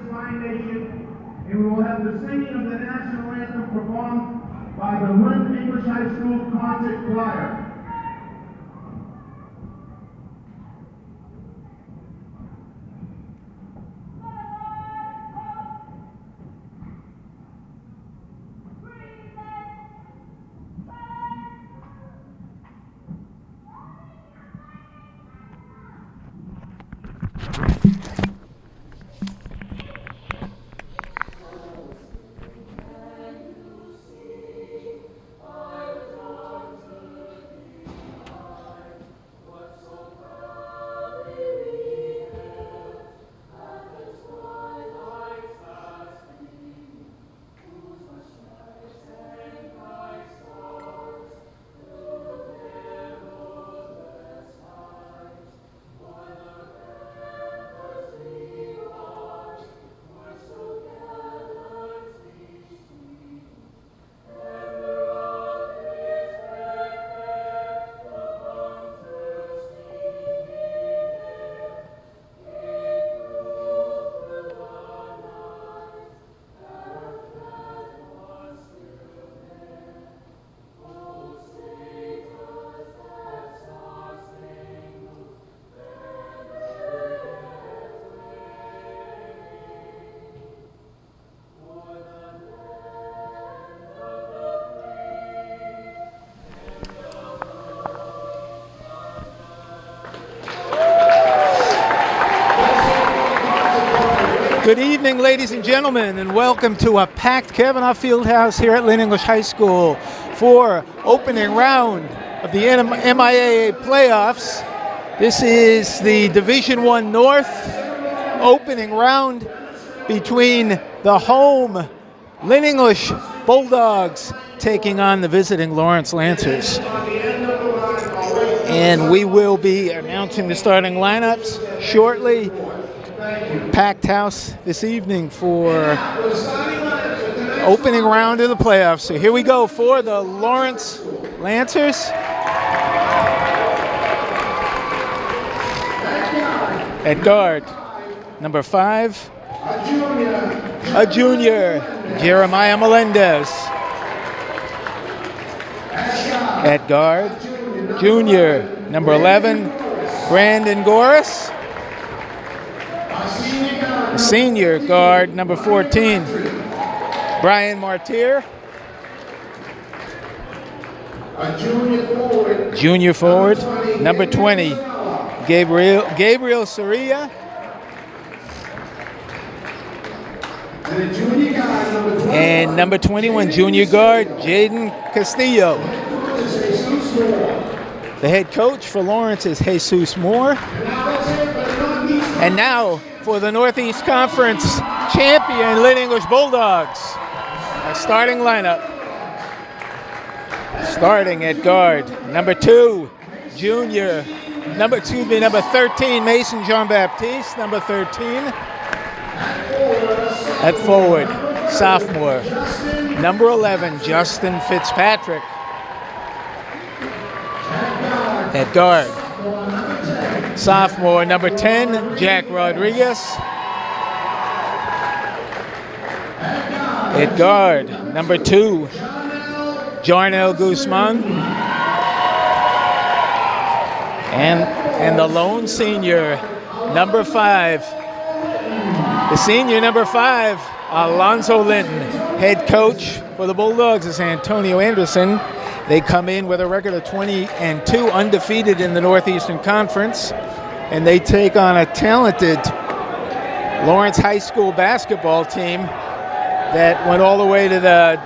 this fine nation, and we will have the singing of the national anthem performed by the Lynn English High School Concert Choir. Good evening, ladies and gentlemen, and welcome to a packed Kavanaugh Fieldhouse here at Lynn English High School for opening round of the MIAA playoffs. This is the Division I North opening round between the home Lynn English Bulldogs taking on the visiting Lawrence Lancers. And we will be announcing the starting lineups shortly. Packed house this evening for opening round of the playoffs. So here we go for the Lawrence Lancers. At guard, number 5, a junior, Jeremiah Melendez. At guard, junior, number 11, Brandon Goris. Senior guard, number 14, Brian Martyr. Junior forward, number 20, Gabriel Soria. And number 21, junior guard, Jaden Castillo. The head coach for Lawrence is Jesus Moore. And now, for the Northeast Conference champion Lynn English Bulldogs, our starting lineup. Starting at guard, number 2, junior, number 13, Mason Jean-Baptiste, number 13. At forward, sophomore, number 11, Justin Fitzpatrick. At guard, sophomore, number 10, Jack Rodriguez. At guard, number 2, Jarnell Guzman. And the lone senior, number 5. The senior, number 5, Alonzo Linton. Head coach for the Bulldogs is Antonio Anderson. They come in with a record of 20-2, undefeated in the Northeastern Conference, and they take on a talented Lawrence High School basketball team that went all the way to the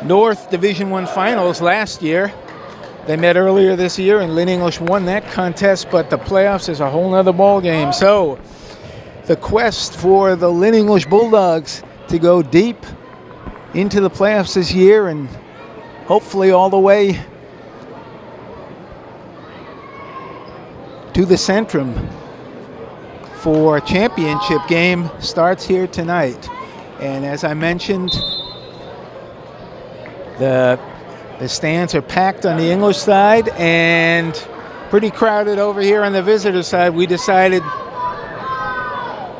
North Division I Finals last year. They met earlier this year, and Lynn English won that contest, but the playoffs is a whole nother ball game. So the quest for the Lynn English Bulldogs to go deep into the playoffs this year and hopefully all the way to the Centrum for a championship game starts here tonight. And as I mentioned, the stands are packed on the English side and pretty crowded over here on the visitor side. We decided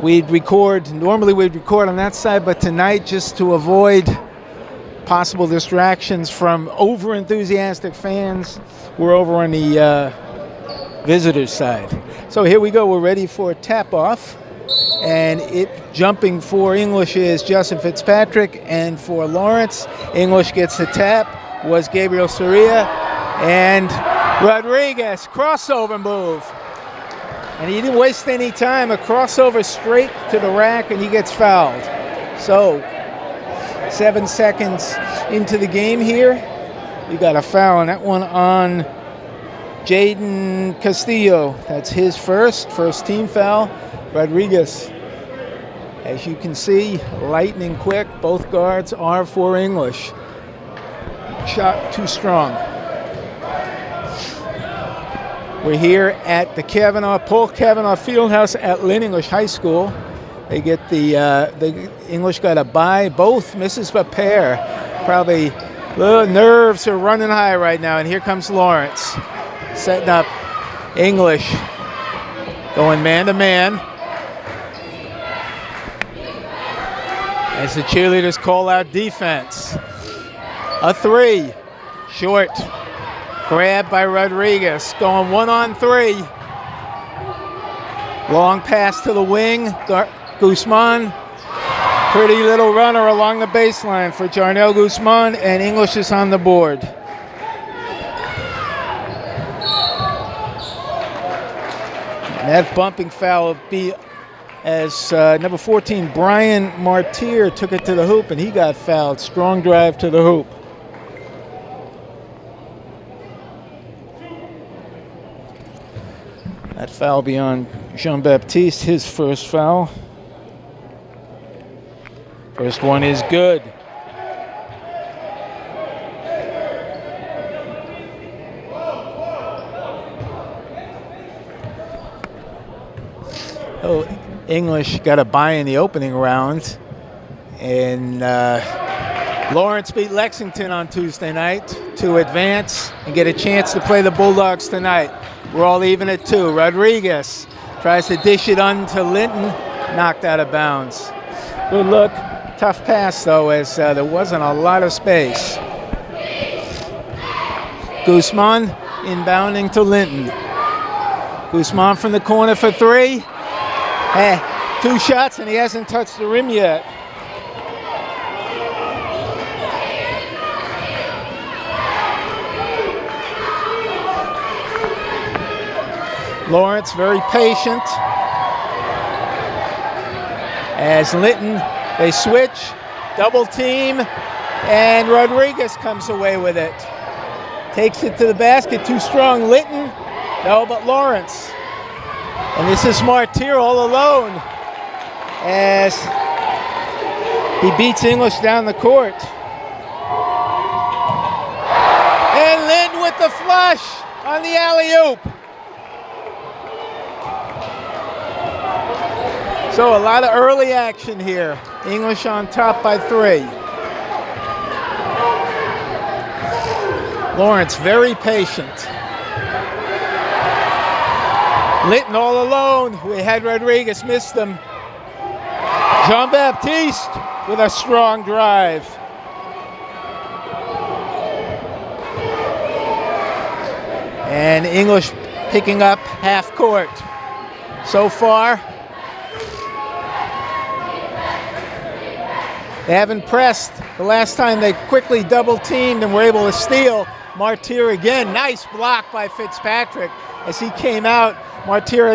Normally we'd record on that side, but tonight, just to avoid possible distractions from over-enthusiastic fans, we're over on the visitors' side. So here we go. We're ready for tap-off. And jumping for English is Justin Fitzpatrick, and for Lawrence, English gets the tap, was Gabriel Soria, and Rodriguez, crossover move. And he didn't waste any time, a crossover straight to the rack, and he gets fouled. So, 7 seconds into the game here, we got a foul, and that one on Jaden Castillo. That's his first team foul. Rodriguez, as you can see, lightning quick. Both guards are for English. Shot too strong. We're here at the Paul Kavanaugh Fieldhouse at Lynn English High School. They get the English got a bye. Both misses a pair. Probably the nerves are running high right now. And here comes Lawrence, setting up English, going man to man. As the cheerleaders call out defense. A three, short, grabbed by Rodriguez, going 1-on-3. Long pass to the wing, Guzman. Pretty little runner along the baseline for Jarnell Guzman, and English is on the board. And that bumping foul will be as number 14, Brian Martyr, took it to the hoop, and he got fouled. Strong drive to the hoop. That foul beyond Jean-Baptiste, his first foul. First one is good. Oh, English got a bye in the opening round, and Lawrence beat Lexington on Tuesday night to advance and get a chance to play the Bulldogs tonight. We're all even at 2. Rodriguez tries to dish it onto Linton, knocked out of bounds. Good look, tough pass though, as there wasn't a lot of space. Guzman inbounding to Linton. Guzman from the corner for 3. Hey, 2 shots and he hasn't touched the rim yet. Lawrence very patient. As Linton, they switch, double team, and Rodriguez comes away with it. Takes it to the basket, too strong. Linton, no, but Lawrence. And this is Martyr all alone as he beats English down the court. And Lynn with the flush on the alley-oop. So a lot of early action here. English on top by 3. Lawrence very patient. Linton all alone. We had Rodriguez miss them. Jean-Baptiste with a strong drive. And English picking up half court. So far, they haven't pressed. The last time they quickly double teamed and were able to steal. Martyr again, nice block by Fitzpatrick as he came out. Martyr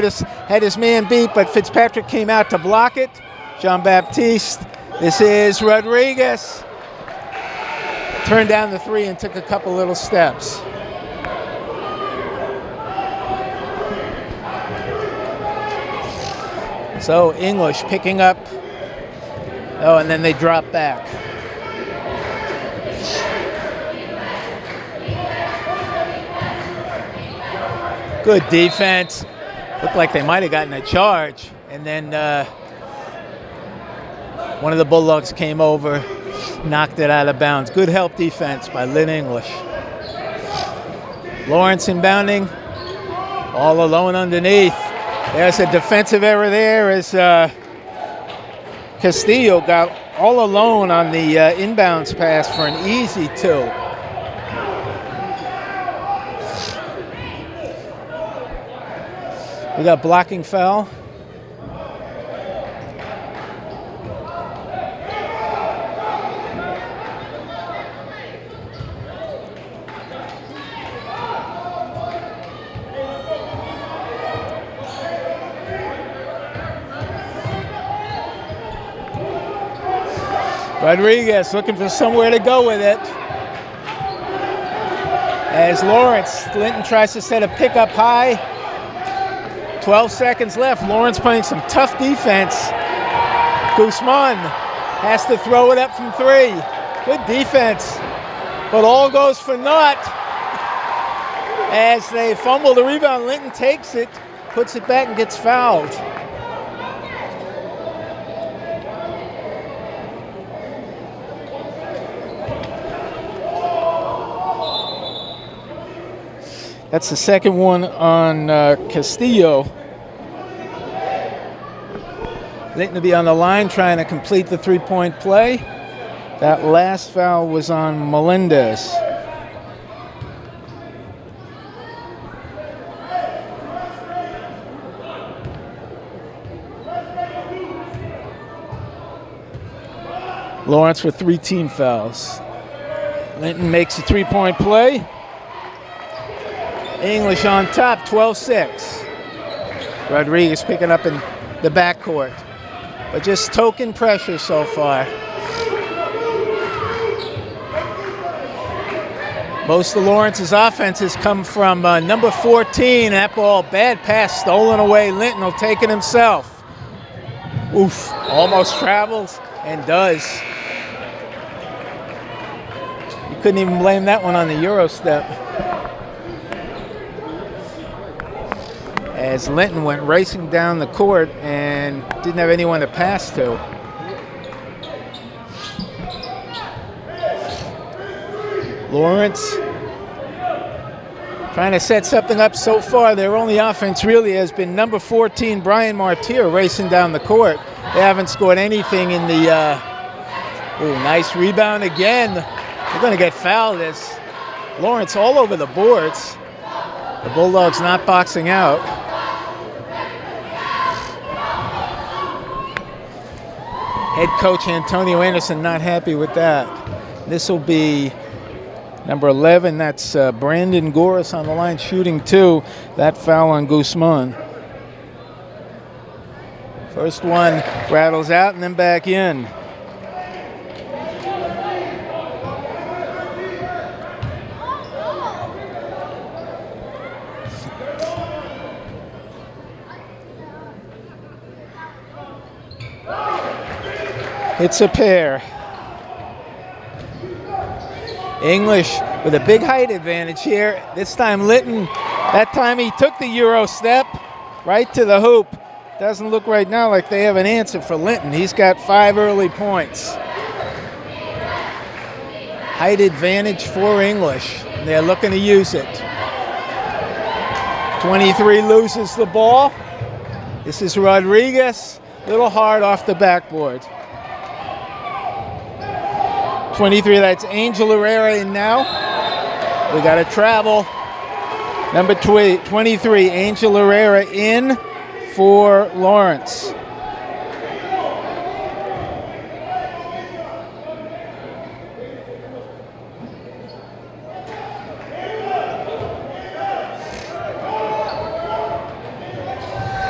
had his man beat, but Fitzpatrick came out to block it. Jean-Baptiste, this is Rodriguez. Turned down the 3 and took a couple little steps. So English picking up. Oh, and then they drop back. Good defense. Looked like they might have gotten a charge. And then one of the Bulldogs came over, knocked it out of bounds. Good help defense by Lynn English. Lawrence inbounding, all alone underneath. There's a defensive error there as Castillo got all alone on the inbounds pass for an easy 2. We got blocking foul. Rodriguez looking for somewhere to go with it. As Lawrence, Linton tries to set a pickup high. 12 seconds left. Lawrence playing some tough defense. Guzman has to throw it up from 3. Good defense, but all goes for naught. As they fumble the rebound, Linton takes it, puts it back, and gets fouled. That's the second one on Castillo. Linton to be on the line trying to complete the 3-point play. That last foul was on Melendez. Lawrence with 3 team fouls. Linton makes a 3-point play. English on top, 12-6. Rodriguez picking up in the backcourt. But just token pressure so far. Most of Lawrence's offenses come from number 14. That ball, bad pass, stolen away. Linton will take it himself. Oof, almost travels and does. You couldn't even blame that one on the Euro step. As Linton went racing down the court and didn't have anyone to pass to. Lawrence trying to set something up so far. Their only offense really has been number 14, Brian Martier, racing down the court. They haven't scored anything in the... nice rebound again. They're going to get fouled as Lawrence all over the boards. The Bulldogs not boxing out. Head coach Antonio Anderson not happy with that. This will be number 11. That's Brandon Goris on the line shooting 2. That foul on Guzman. First one rattles out and then back in. It's a pair. English with a big height advantage here. This time Linton, that time he took the Euro step right to the hoop. Doesn't look right now like they have an answer for Linton. He's got 5 early points. Height advantage for English. They're looking to use it. 23 loses the ball. This is Rodriguez. Little hard off the backboard. 23, that's Angel Herrera in now. We got to travel. Number 23, Angel Herrera in for Lawrence.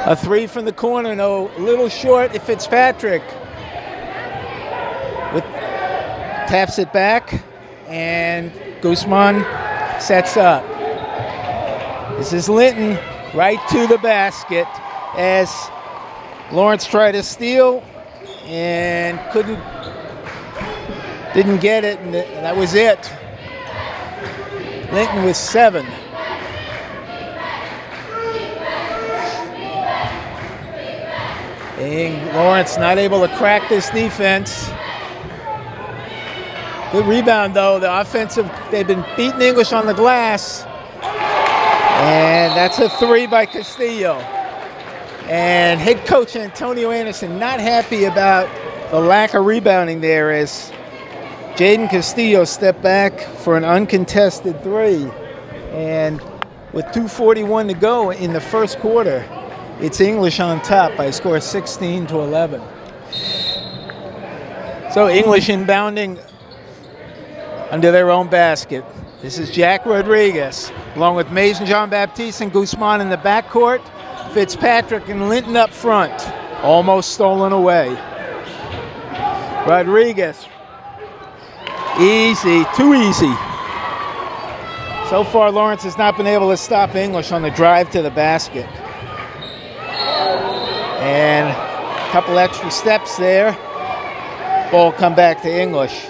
A 3 from the corner, no, a little short if Fitzpatrick. Taps it back, and Guzman sets up. This is Linton right to the basket as Lawrence tried to steal and didn't get it, and that was it. Linton with 7. And Lawrence not able to crack this defense. Good rebound, though. The offensive, they've been beating English on the glass. And that's a 3 by Castillo. And head coach Antonio Anderson not happy about the lack of rebounding there as Jaden Castillo stepped back for an uncontested three. And with 2:41 to go in the first quarter, it's English on top by a score of 16-11. So English inbounding under their own basket. This is Jack Rodriguez, along with Mason Jean-Baptiste and Guzman in the backcourt. Fitzpatrick and Linton up front, almost stolen away. Rodriguez, easy, too easy. So far, Lawrence has not been able to stop English on the drive to the basket. And a couple extra steps there. Ball come back to English.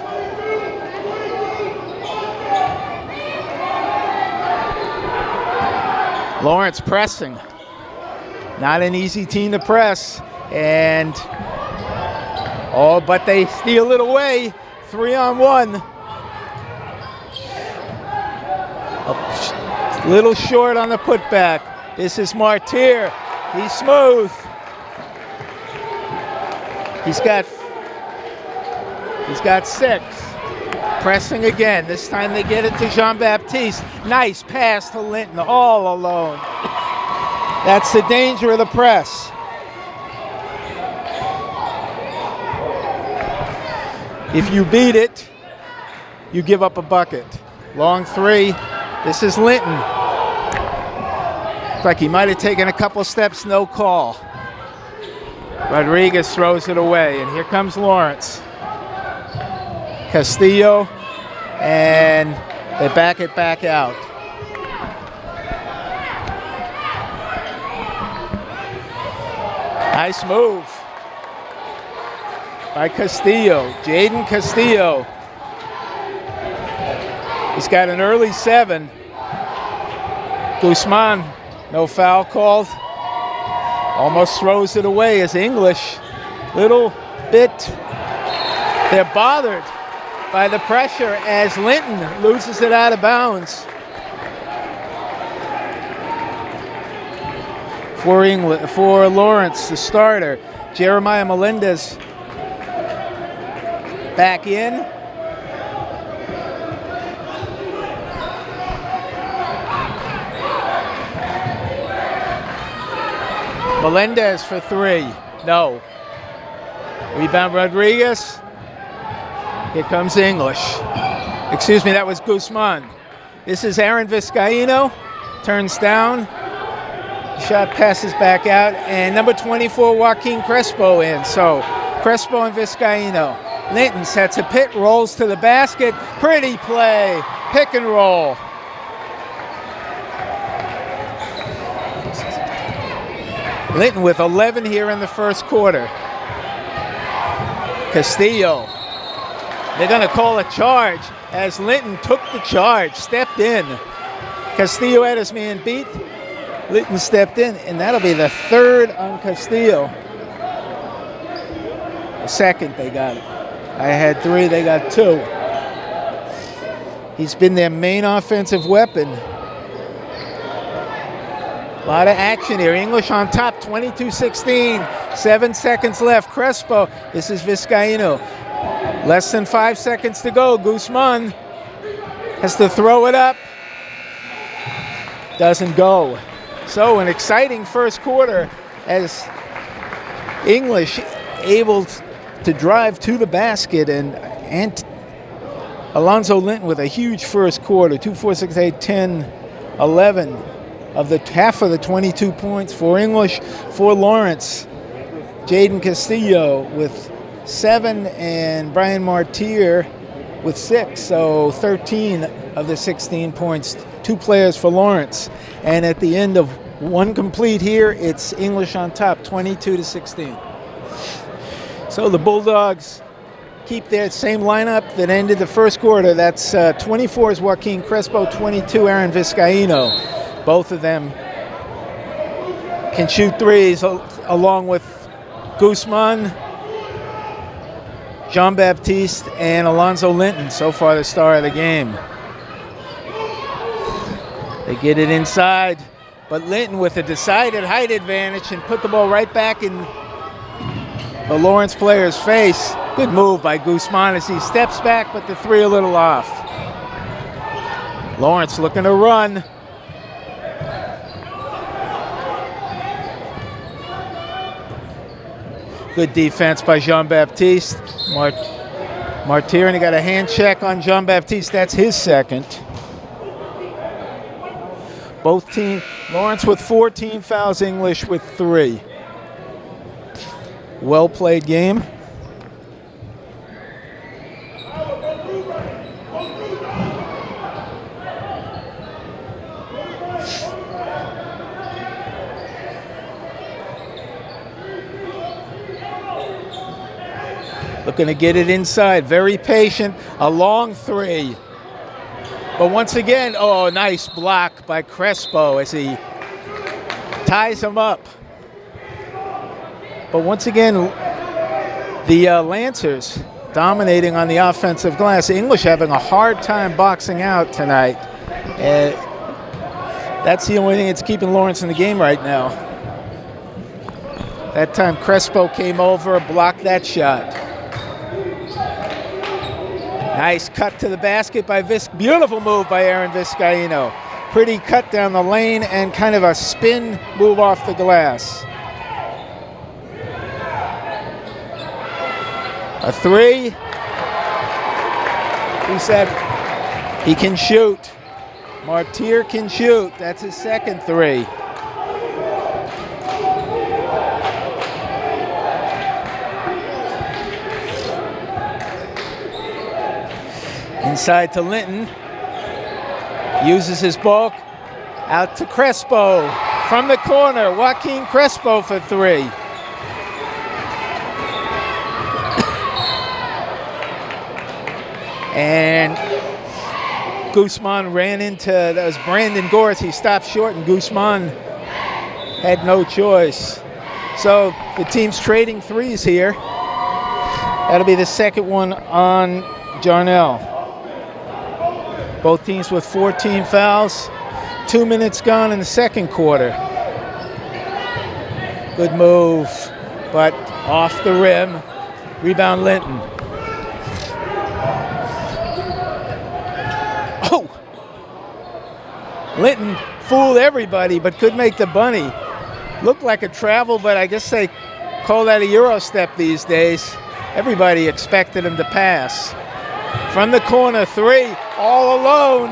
Lawrence pressing. Not an easy team to press. And, but they steal it away. 3-on-1. A little short on the putback. This is Martyr. He's smooth. He's got 6. Pressing again. This time they get it to Jean-Baptiste. Nice pass to Linton, all alone. That's the danger of the press. If you beat it, you give up a bucket. Long three. This is Linton. Looks like he might have taken a couple steps, no call. Rodriguez throws it away, and here comes Lawrence. Castillo, and they back it back out. Nice move by Castillo, Jaden Castillo. He's got an early 7. Guzman, no foul called. Almost throws it away as English, little bit, they're bothered by the pressure as Linton loses it out of bounds. For Lawrence, the starter, Jeremiah Melendez back in. Melendez for 3. No. Rebound Rodriguez. Here comes English. Excuse me, that was Guzman. This is Aaron Vizcaino. Turns down. Shot passes back out. And number 24, Joaquin Crespo in. So Crespo and Vizcaino. Linton sets a pit, rolls to the basket. Pretty play. Pick and roll. Linton with 11 here in the first quarter. Castillo. They're going to call a charge as Linton took the charge, stepped in. Castillo had his man beat. Linton stepped in, and that'll be the 3rd on Castillo. The 2nd they got it. I had 3, they got 2. He's been their main offensive weapon. A lot of action here. English on top, 22-16. 7 seconds left. Crespo, this is Vizcaino. Less than 5 seconds to go. Guzman has to throw it up. Doesn't go. So an exciting first quarter as English able to drive to the basket, and Alonzo Linton with a huge first quarter. 2, 4, 6, 8, 10, 11 of the half of the 22 points for English. For Lawrence, Jaden Castillo with 7 and Brian Martyr with 6. So 13 of the 16 points, 2 players for Lawrence. And at the end of one complete here, it's English on top, 22-16. So the Bulldogs keep their same lineup that ended the first quarter. That's 24 is Joaquin Crespo, 22 Aaron Vizcaino. Both of them can shoot threes along with Guzman, Jean-Baptiste, and Alonzo Linton. So far the star of the game. They get it inside, but Linton with a decided height advantage and put the ball right back in the Lawrence player's face. Good move by Guzman as he steps back, but the three a little off. Lawrence looking to run. Good defense by Jean-Baptiste. Martir, and he got a hand check on Jean-Baptiste. That's his second. Both teams, Lawrence with 14 fouls, English with 3. Well played game. Looking to get it inside, very patient, a long three. But once again, oh, nice block by Crespo as he ties him up. But once again, the Lancers dominating on the offensive glass. English having a hard time boxing out tonight. That's the only thing that's keeping Lawrence in the game right now. That time Crespo came over, blocked that shot. Nice cut to the basket by beautiful move by Aaron Vizcaino. Pretty cut down the lane and kind of a spin move off the glass. A three. Who said he can shoot? Martir can shoot. That's his second three. Inside to Linton, uses his bulk, out to Crespo, from the corner, Joaquin Crespo for 3. And Guzman ran into, that was Brandon Gorth, he stopped short and Guzman had no choice. So the team's trading threes here. That'll be the second one on Jarnell. Both teams with 14 fouls. 2 minutes gone in the second quarter. Good move, but off the rim. Rebound Linton. Oh! Linton fooled everybody, but could make the bunny. Looked like a travel, but I guess they call that a Euro step these days. Everybody expected him to pass. From the corner, 3, all alone.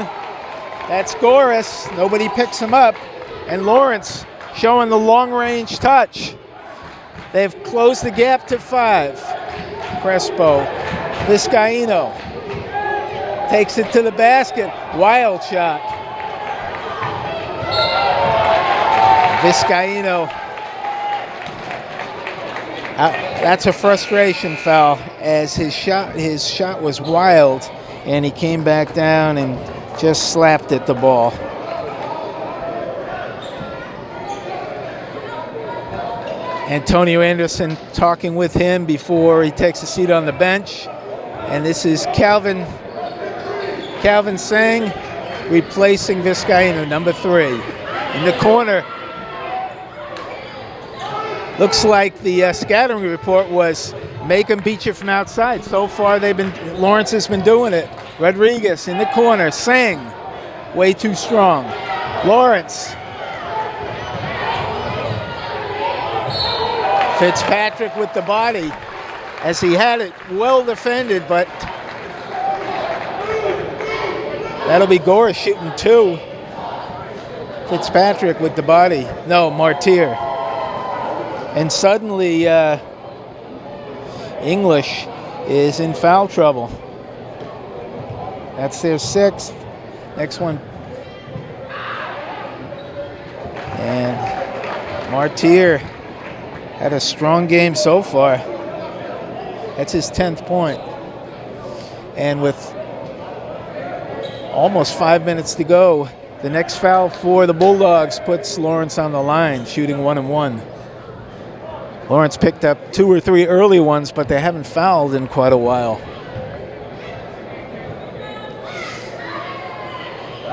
That's Goris. Nobody picks him up. And Lawrence showing the long-range touch. They've closed the gap to 5. Crespo. Vizcaino takes it to the basket. Wild shot. Vizcaino. That's a frustration foul as his shot was wild and he came back down and just slapped at the ball. Antonio Anderson talking with him before he takes a seat on the bench. And this is Calvin Sang replacing Vizcaino, number 3. In the corner, looks like the scattering report was make them beat you from outside. So far, Lawrence has been doing it. Rodriguez in the corner, Sang, way too strong. Lawrence. Fitzpatrick with the body as he had it well defended, but that'll be Goris shooting 2. Fitzpatrick with the body. No, Martir. And suddenly, English is in foul trouble. That's their 6th. Next one. And Martir had a strong game so far. That's his 10th point. And with almost 5 minutes to go, the next foul for the Bulldogs puts Lawrence on the line, shooting 1-1. Lawrence picked up 2 or 3 early ones, but they haven't fouled in quite a while.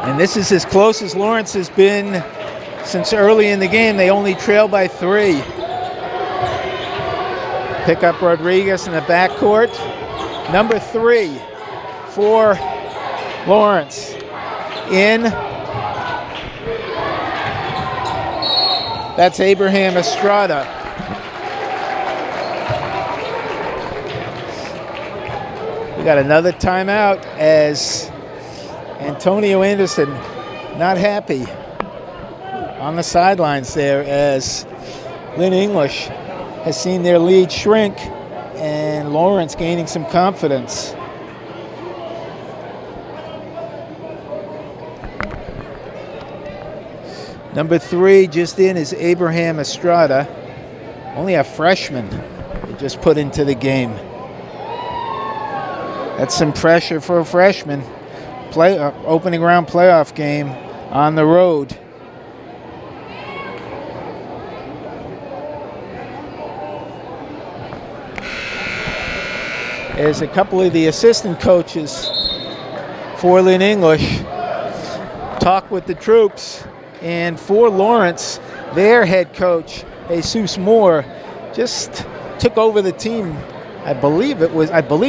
And this is as close as Lawrence has been since early in the game. They only trail by 3. Pick up Rodriguez in the backcourt. Number 3 for Lawrence. In. That's Abraham Estrada. We got another timeout as Antonio Anderson not happy on the sidelines there as Lynn English has seen their lead shrink and Lawrence gaining some confidence. Number 3 just in is Abraham Estrada, only a freshman they just put into the game. That's some pressure for a freshman. Opening round playoff game on the road. As a couple of the assistant coaches for Lynn English talk with the troops, and for Lawrence, their head coach, Jesus Moore, just took over the team. I believe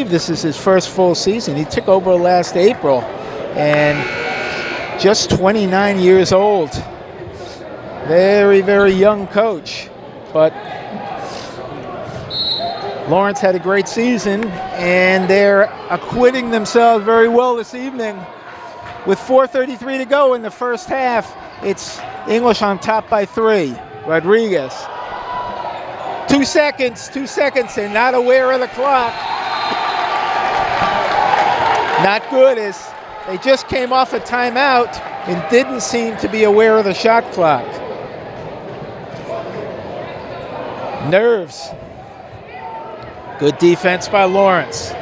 this is his first full season. He took over last April, and just 29 years old. Very, very young coach, but Lawrence had a great season, and they're acquitting themselves very well this evening. With 4:33 to go in the first half, it's English on top by 3. Rodriguez. 2 seconds, they're not aware of the clock. Not good, as they just came off a timeout and didn't seem to be aware of the shot clock. Nerves. Good defense by Lawrence.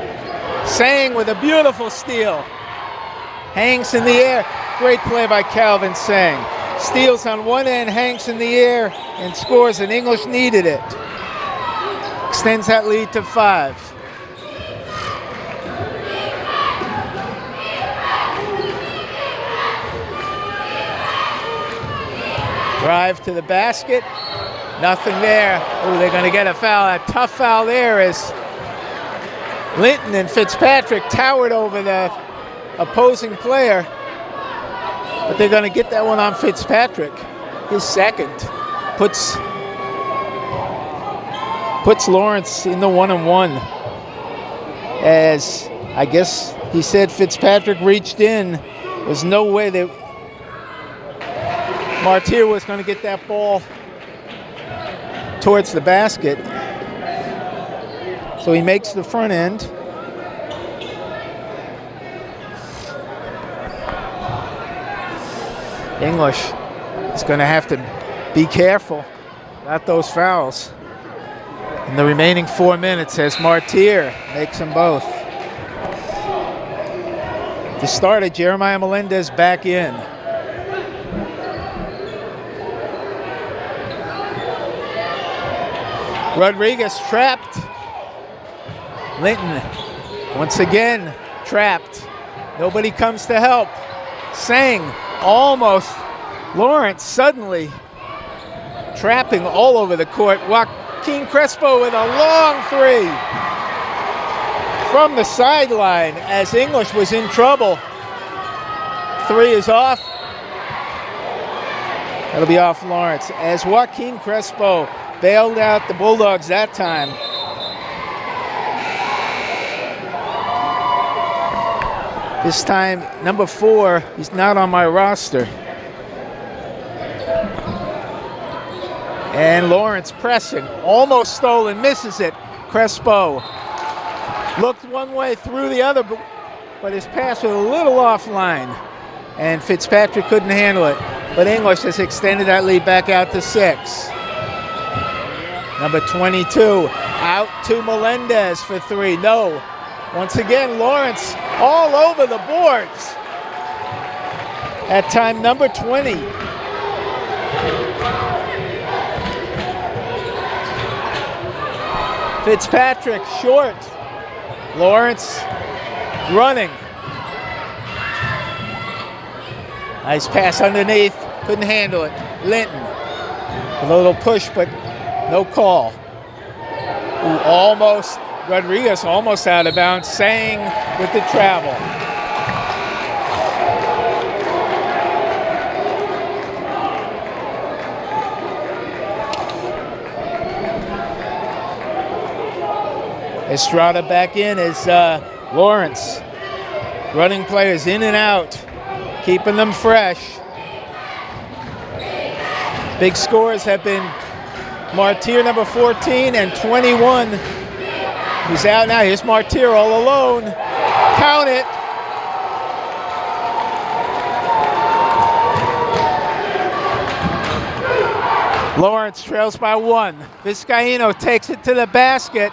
Sang with a beautiful steal. Hangs in the air. Great play by Calvin Sang. Steals on one end, hangs in the air, and scores, and English needed it. Extends that lead to 5. Drive to the basket. Nothing there. Oh, they're going to get a foul. A tough foul there as Linton and Fitzpatrick towered over the opposing player. But they're going to get that one on Fitzpatrick. His second. Puts Lawrence in the 1-on-1. As I guess he said Fitzpatrick reached in. There's no way that Martyr was going to get that ball towards the basket. So he makes the front end. English is going to have to be careful about those fouls in the remaining 4 minutes as Martyr makes them both. The starter, Jeremiah Melendez, back in. Rodriguez trapped. Linton once again trapped. Nobody comes to help. Sang almost. Lawrence suddenly trapping all over the court. Joaquin Crespo with a long 3 from the sideline as English was in trouble. 3 is off. That'll be off Lawrence as Joaquin Crespo bailed out the Bulldogs that time. This time, number 4, he's not on my roster. And Lawrence pressing, almost stolen, misses it. Crespo looked one way, through the other, but his pass was a little offline. And Fitzpatrick couldn't handle it. But English has extended that lead back out to 6. Number 22, out to Melendez for 3. No. Once again, Lawrence all over the boards. That time, number 20. Fitzpatrick short. Lawrence running. Nice pass underneath. Couldn't handle it. Linton. A little push, but no call. Rodriguez almost out of bounds, saying with the travel. Estrada back in as Lawrence. Running players in and out, keeping them fresh. Big scores have been Martyr, number 14, and 21. He's out now. Here's Martyr all alone. Count it. Lawrence trails by 1. Vizcaíno takes it to the basket.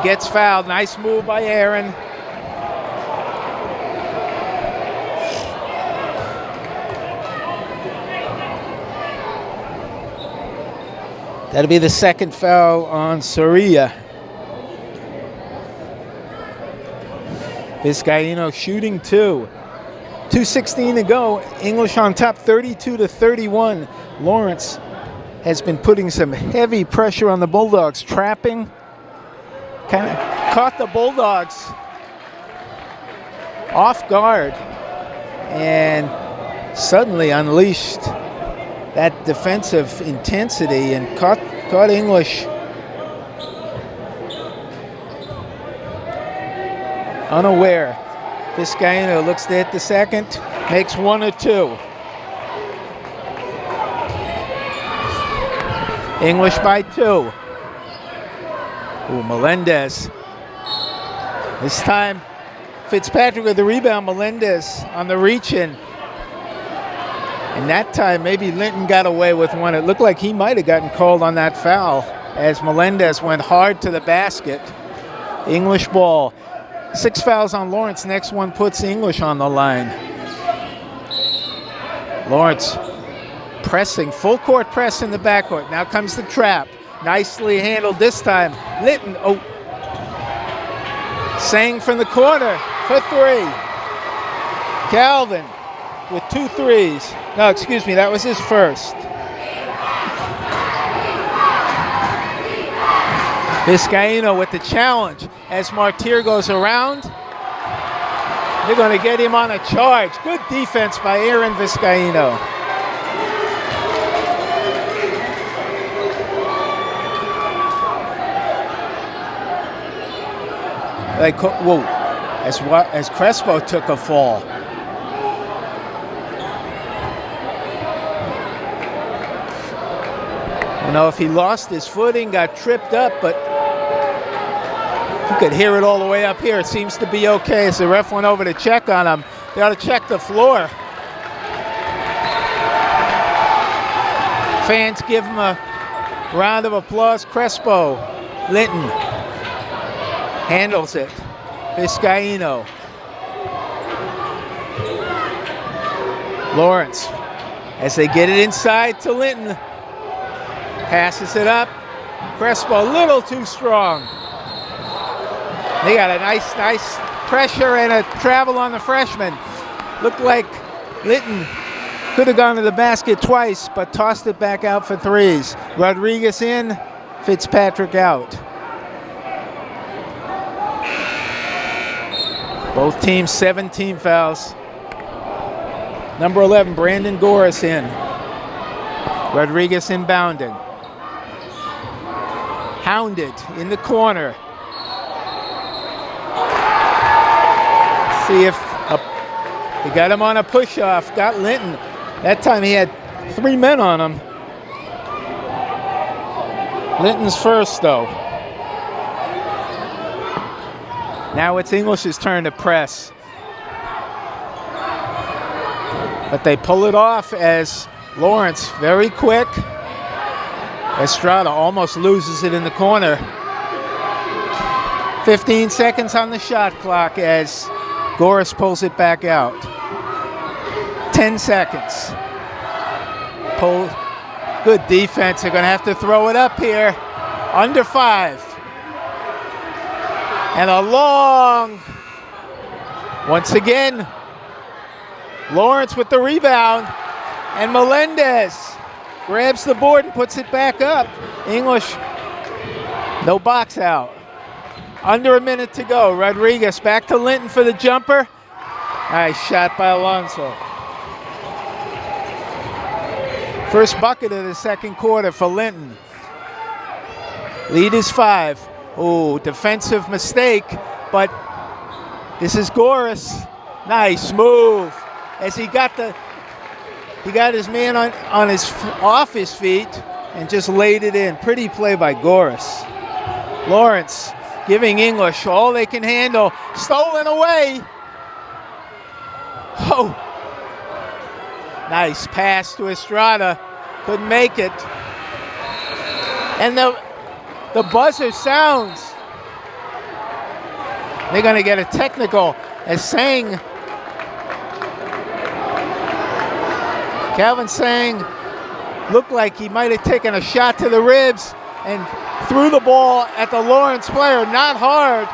Gets fouled. Nice move by Aaron. That'll be the second foul on Soria. Vizcaíno shooting 2. 2:16 to go. English on top, 32-31. Lawrence has been putting some heavy pressure on the Bulldogs, trapping. Kind of caught the Bulldogs off guard and suddenly unleashed that defensive intensity and caught English unaware. Vizcaíno looks to hit the second, makes 1 or 2. English by 2. Ooh, Melendez. This time, Fitzpatrick with the rebound. Melendez on the reach-in. And that time, maybe Linton got away with one. It looked like he might have gotten called on that foul as Melendez went hard to the basket. English ball. 6 fouls on Lawrence. Next one puts English on the line. Lawrence pressing, full court press in the backcourt. Now comes the trap. Nicely handled this time. Linton, Sang from the corner for 3. Calvin with 2 threes. No, excuse me, that was his first. Vizcaíno with the challenge as Martyr goes around. They're going to get him on a charge. Good defense by Aaron Vizcaíno. As Crespo took a fall. I don't know if he lost his footing, got tripped up, but you could hear it all the way up here. It seems to be okay as the ref went over to check on him. They ought to check the floor. Fans give him a round of applause. Crespo, Linton handles it. Vizcaíno. Lawrence, as they get it inside to Linton, passes it up. Crespo a little too strong. They got a nice pressure and a travel on the freshman. Looked like Linton could have gone to the basket twice, but tossed it back out for 3s. Rodriguez in, Fitzpatrick out. Both teams 17 fouls. Number 11, Brandon Goris in. Rodriguez inbounding. Hounded in the corner. See if he got him on a push-off. Got Linton. That time he had 3 men on him. Linton's first, though. Now it's English's turn to press. But they pull it off as Lawrence, very quick. Estrada almost loses it in the corner. 15 seconds on the shot clock as Goris pulls it back out. 10 seconds. Good defense. They're going to have to throw it up here. Under 5. And a long, once again, Lawrence with the rebound. And Melendez grabs the board and puts it back up. English No box out. Under a minute to go. Rodriguez back to Linton for the jumper. Nice shot by Alonso. First bucket of the second quarter for Linton. Lead is 5. Oh, defensive mistake, but this is Goris. Nice move as he got his man off his feet and just laid it in. Pretty play by Goris. Lawrence giving English all they can handle. Stolen away. Oh, nice pass to Estrada. Couldn't make it. And the buzzer sounds. They're going to get a technical as Sang, Calvin Sang, looked like he might have taken a shot to the ribs and threw the ball at the Lawrence player, not hard.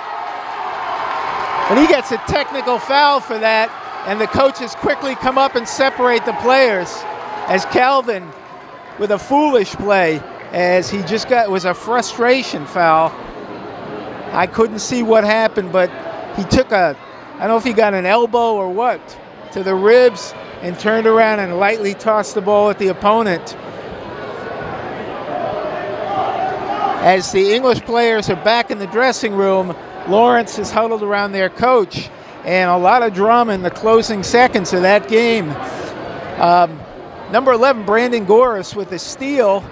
And he gets a technical foul for that, and the coaches quickly come up and separate the players as Calvin with a foolish play as he just got, it was a frustration foul. I couldn't see what happened, but he took I don't know if he got an elbow or what, to the ribs and turned around and lightly tossed the ball at the opponent. As the English players are back in the dressing room, Lawrence is huddled around their coach, and a lot of drama in the closing seconds of that game. Number 11, Brandon Goris with a steal,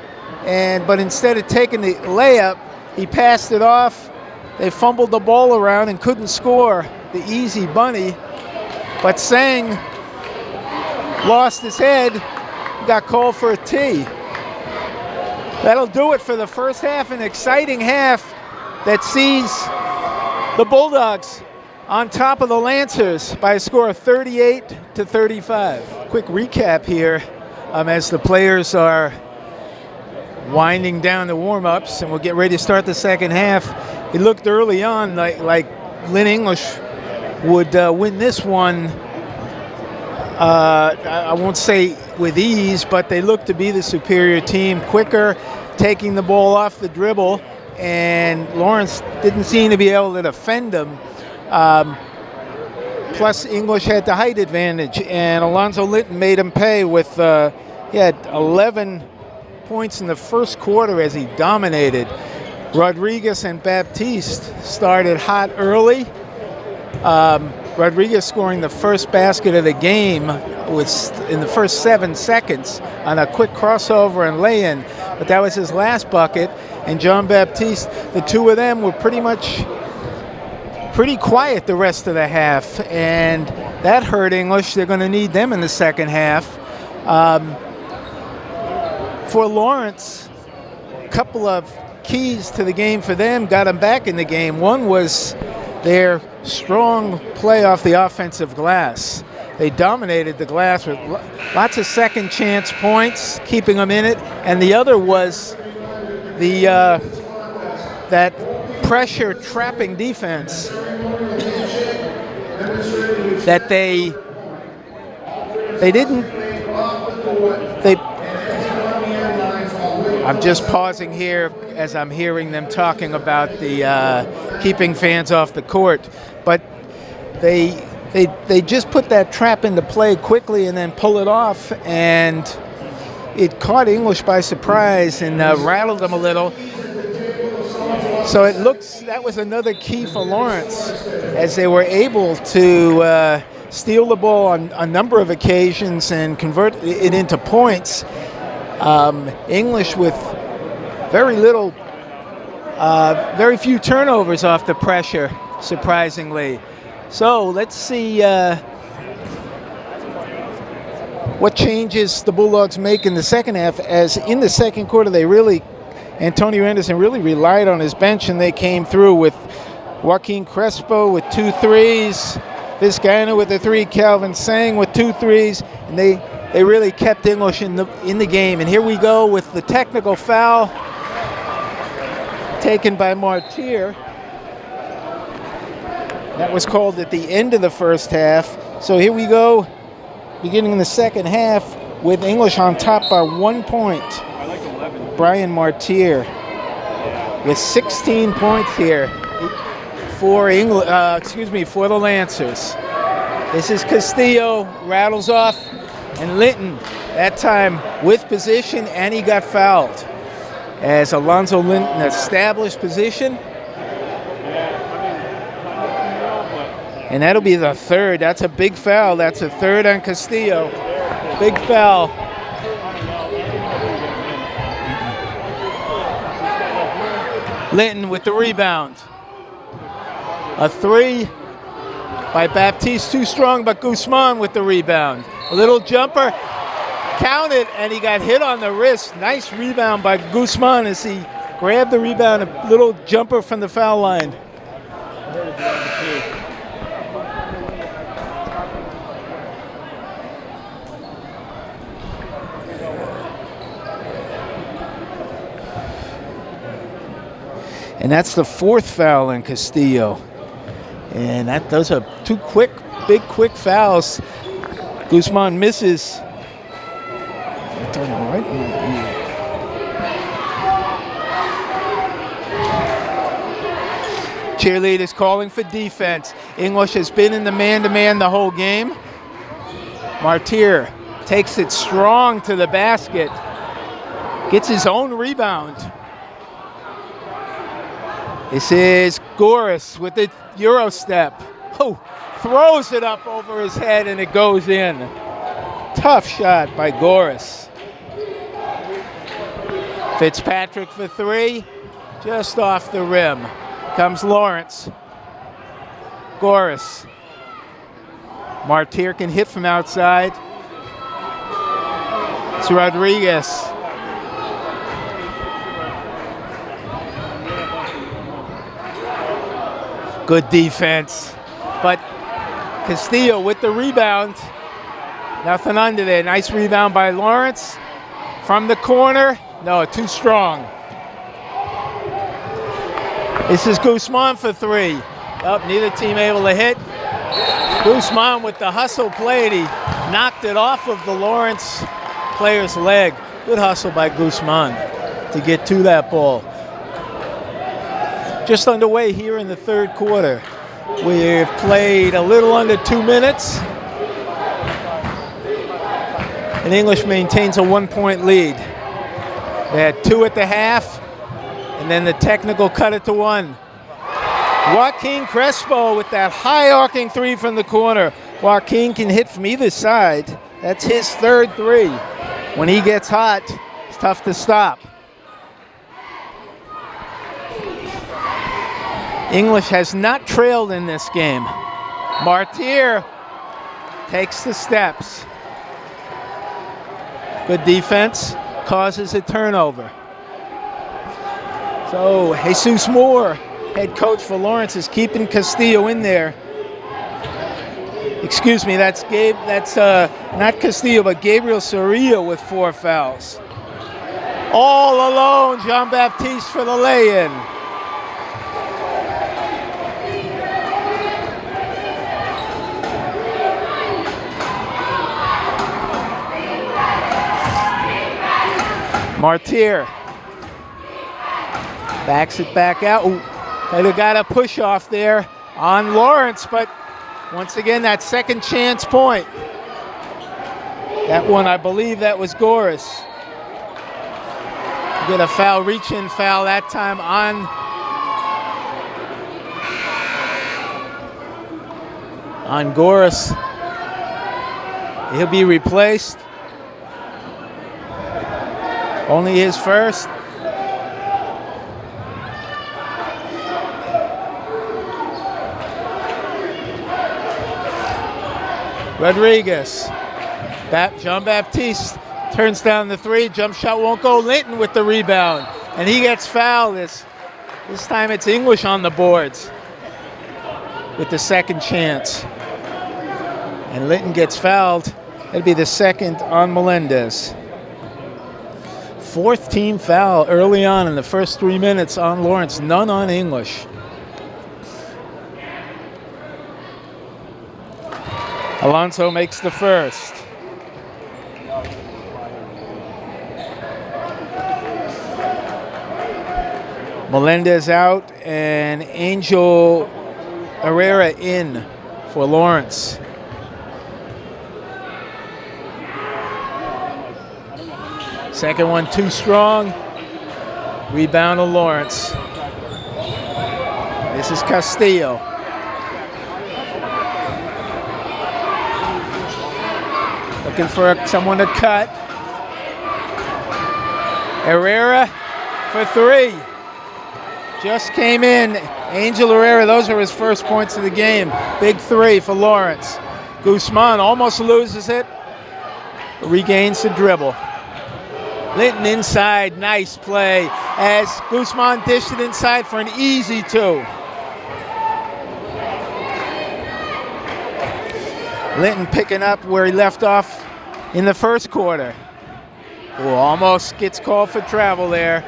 but instead of taking the layup, he passed it off. They fumbled the ball around and couldn't score the easy bunny. But Sang lost his head, got called for a tee. That'll do it for the first half, an exciting half that sees the Bulldogs on top of the Lancers by a score of 38-35. Quick recap here as the players are winding down the warm-ups, and we'll get ready to start the second half. It looked early on like Lynn English would win this one. I won't say with ease, but they looked to be the superior team, quicker, taking the ball off the dribble, and Lawrence didn't seem to be able to defend them. Plus, English had the height advantage, and Alonzo Linton made him pay with he had 11 points in the first quarter as he dominated. Rodriguez and Baptiste started hot early. Rodriguez scoring the first basket of the game was in the first 7 seconds on a quick crossover and lay-in, but that was his last bucket. And John Baptiste, the two of them were pretty quiet the rest of the half, and that hurt English. They're going to need them in the second half. For Lawrence, a couple of keys to the game for them got them back in the game. One was their strong play off the offensive glass. They dominated the glass with lots of second chance points, keeping them in it. And the other was that pressure trapping defense that they I'm just pausing here as I'm hearing them talking about the keeping fans off the court, but they just put that trap into play quickly and then pull it off, and it caught English by surprise and rattled them a little. So it looks that was another key for Lawrence as they were able to steal the ball on a number of occasions and convert it into points. English with very few turnovers off the pressure, surprisingly. So let's see what changes the Bulldogs make in the second half, as in the second quarter Antonio Anderson really relied on his bench, and they came through with Joaquin Crespo with 2 threes, Vizcaino with a 3, Calvin Sang with 2 threes, and they really kept English in the game. And here we go with the technical foul taken by Martyr. That was called at the end of the first half. So here we go, beginning in the second half, with English on top by 1 point. Brian Martyr. with 16 points here for for the Lancers. This is Castillo, rattles off, and Linton, that time with position, and he got fouled. As Alonzo Linton established position. And that'll be the third. That's a big foul. That's a third on Castillo. Big foul. Linton with the rebound. A three by Baptiste, too strong, but Guzman with the rebound. A little jumper, counted, and he got hit on the wrist. Nice rebound by Guzman as he grabbed the rebound, a little jumper from the foul line. And that's the fourth foul in Castillo. And those are two big quick fouls. Guzman misses. I don't know, right in my ear. Cheerleaders calling for defense. English has been in the man-to-man the whole game. Martyr takes it strong to the basket. Gets his own rebound. This is Goris with the Euro step. Oh, throws it up over his head and it goes in. Tough shot by Goris. Fitzpatrick for three, just off the rim. Comes Lawrence. Goris. Martyr can hit from outside. It's Rodriguez. Good defense, but Castillo with the rebound. Nothing under there. Nice rebound by Lawrence. From the corner, no, too strong. This is Guzman for three. Neither team able to hit. Guzman with the hustle play, and he knocked it off of the Lawrence player's leg. Good hustle by Guzman to get to that ball. Just underway here in the third quarter. We've played a little under 2 minutes. And English maintains a 1-point lead. They had two at the half, and then the technical cut it to one. Joaquin Crespo with that high arcing three from the corner. Joaquin can hit from either side. That's his third three. When he gets hot, it's tough to stop. English has not trailed in this game. Martyr takes the steps. Good defense, causes a turnover. So Jesus Moore, head coach for Lawrence, is keeping Castillo in there. Excuse me, that's not Castillo, but Gabriel Sorillo with 4 fouls. All alone, Jean-Baptiste for the lay-in. Martyr backs it back out. Ooh, they got a push off there on Lawrence, but once again, that second chance point. That one, I believe that was Goris. Get a foul, reach-in foul that time on Goris. He'll be replaced. Only his first. Rodriguez. Jean-Baptiste turns down the three. Jump shot won't go. Linton with the rebound. And he gets fouled. This time it's English on the boards with the second chance. And Linton gets fouled. It'll be the second on Melendez. Fourth team foul early on in the first 3 minutes on Lawrence, none on English. Alonso makes the first. Melendez out and Angel Herrera in for Lawrence. Second one too strong. Rebound to Lawrence. This is Castillo. Looking for someone to cut. Herrera for three. Just came in. Angel Herrera, those are his first points of the game. Big three for Lawrence. Guzman almost loses it, but regains the dribble. Linton inside, nice play as Guzman dished it inside for an easy two. Linton picking up where he left off in the first quarter. Ooh, almost gets called for travel there.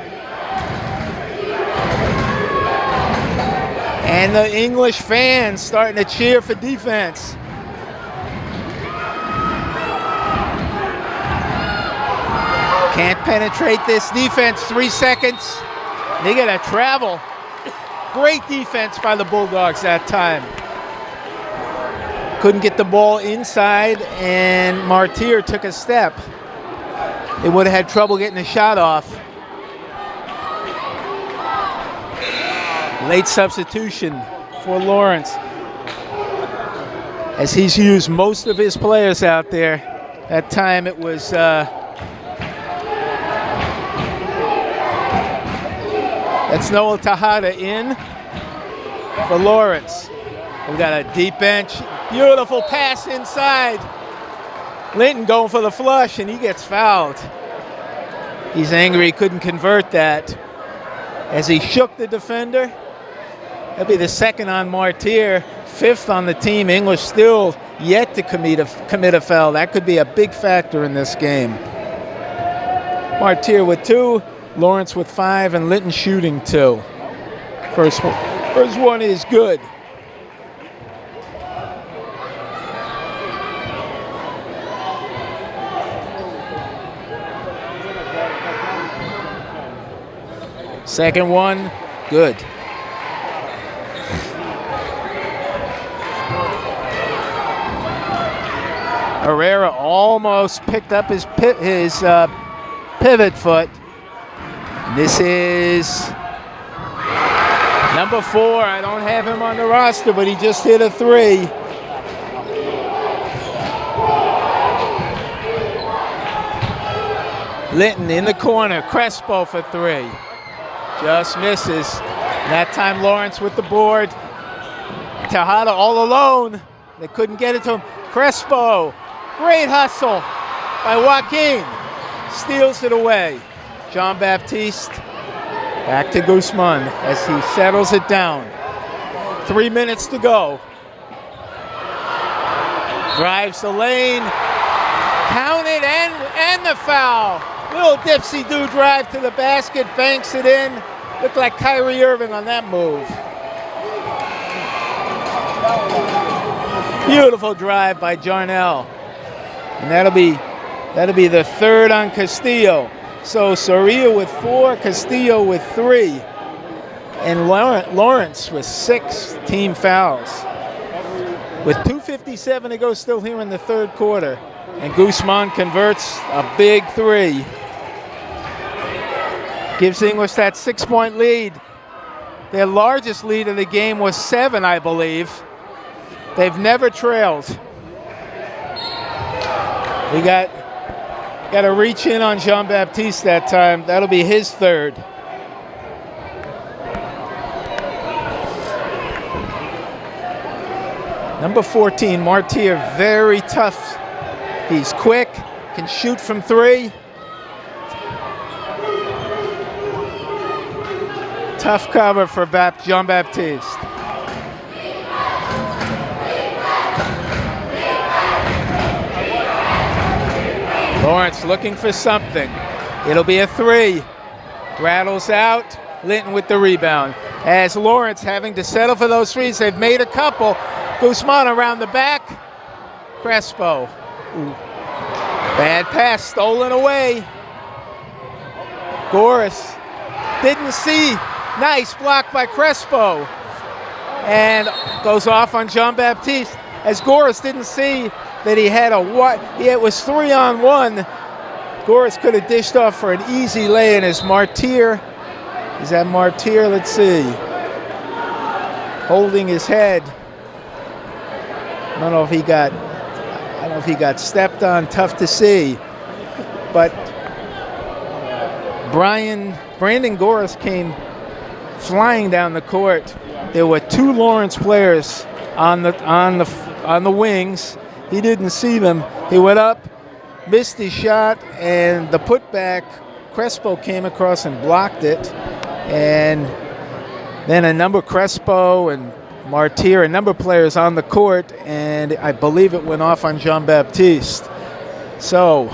And the English fans starting to cheer for defense. Can't penetrate this defense, 3 seconds. They got to travel. Great defense by the Bulldogs that time. Couldn't get the ball inside, and Martyr took a step. They would have had trouble getting a shot off. Late substitution for Lawrence, as he's used most of his players out there. That time it was that's Noel Tejada in for Lawrence. We got a deep bench. Beautiful pass inside. Linton going for the flush, and he gets fouled. He's angry he couldn't convert that as he shook the defender. That'll be the second on Martyr, fifth on the team. English still yet to commit a foul. That could be a big factor in this game. Martyr with 2, Lawrence with 5, and Linton shooting 2. First one is good. Second one, good. Herrera almost picked up his pivot foot. This is number 4. I don't have him on the roster, but he just hit a 3. Linton in the corner, Crespo for 3. Just misses. That time Lawrence with the board. Tejada all alone. They couldn't get it to him. Crespo, great hustle by Joaquin. Steals it away. Jean-Baptiste back to Guzman as he settles it down. 3 minutes to go. Drives the lane. Counted and the foul. Little dipsy-do drive to the basket, banks it in. Looked like Kyrie Irving on that move. Beautiful drive by Jarnell. And that'll be the third on Castillo. So Soria with 4, Castillo with 3, and Lawrence with 6 team fouls. With 2:57 to go still here in the third quarter. And Guzman converts a big 3. Gives English that 6-point lead. Their largest lead of the game was 7, I believe. They've never trailed. We got to reach in on Jean-Baptiste that time. That'll be his 3rd. Number 14, Martyr, very tough. He's quick, can shoot from 3. Tough cover for Jean-Baptiste. Lawrence looking for something. It'll be a 3. Rattles out. Linton with the rebound. As Lawrence having to settle for those 3s. They've made a couple. Guzman around the back. Crespo. Ooh. Bad pass stolen away. Goris didn't see Nice block by Crespo. And goes off on Jean-Baptiste. As Goris didn't see that he had it was 3-on-1. Goris could have dished off for an easy lay-in as Martyr. Is that Martyr? Let's see. Holding his head. I don't know if he got stepped on. Tough to see. But Brandon Goris came flying down the court. There were 2 Lawrence players on the wings. He didn't see them. He went up, missed his shot, and the putback, Crespo came across and blocked it. And then Crespo and Martyr, a number of players on the court, and I believe it went off on Jean-Baptiste. So,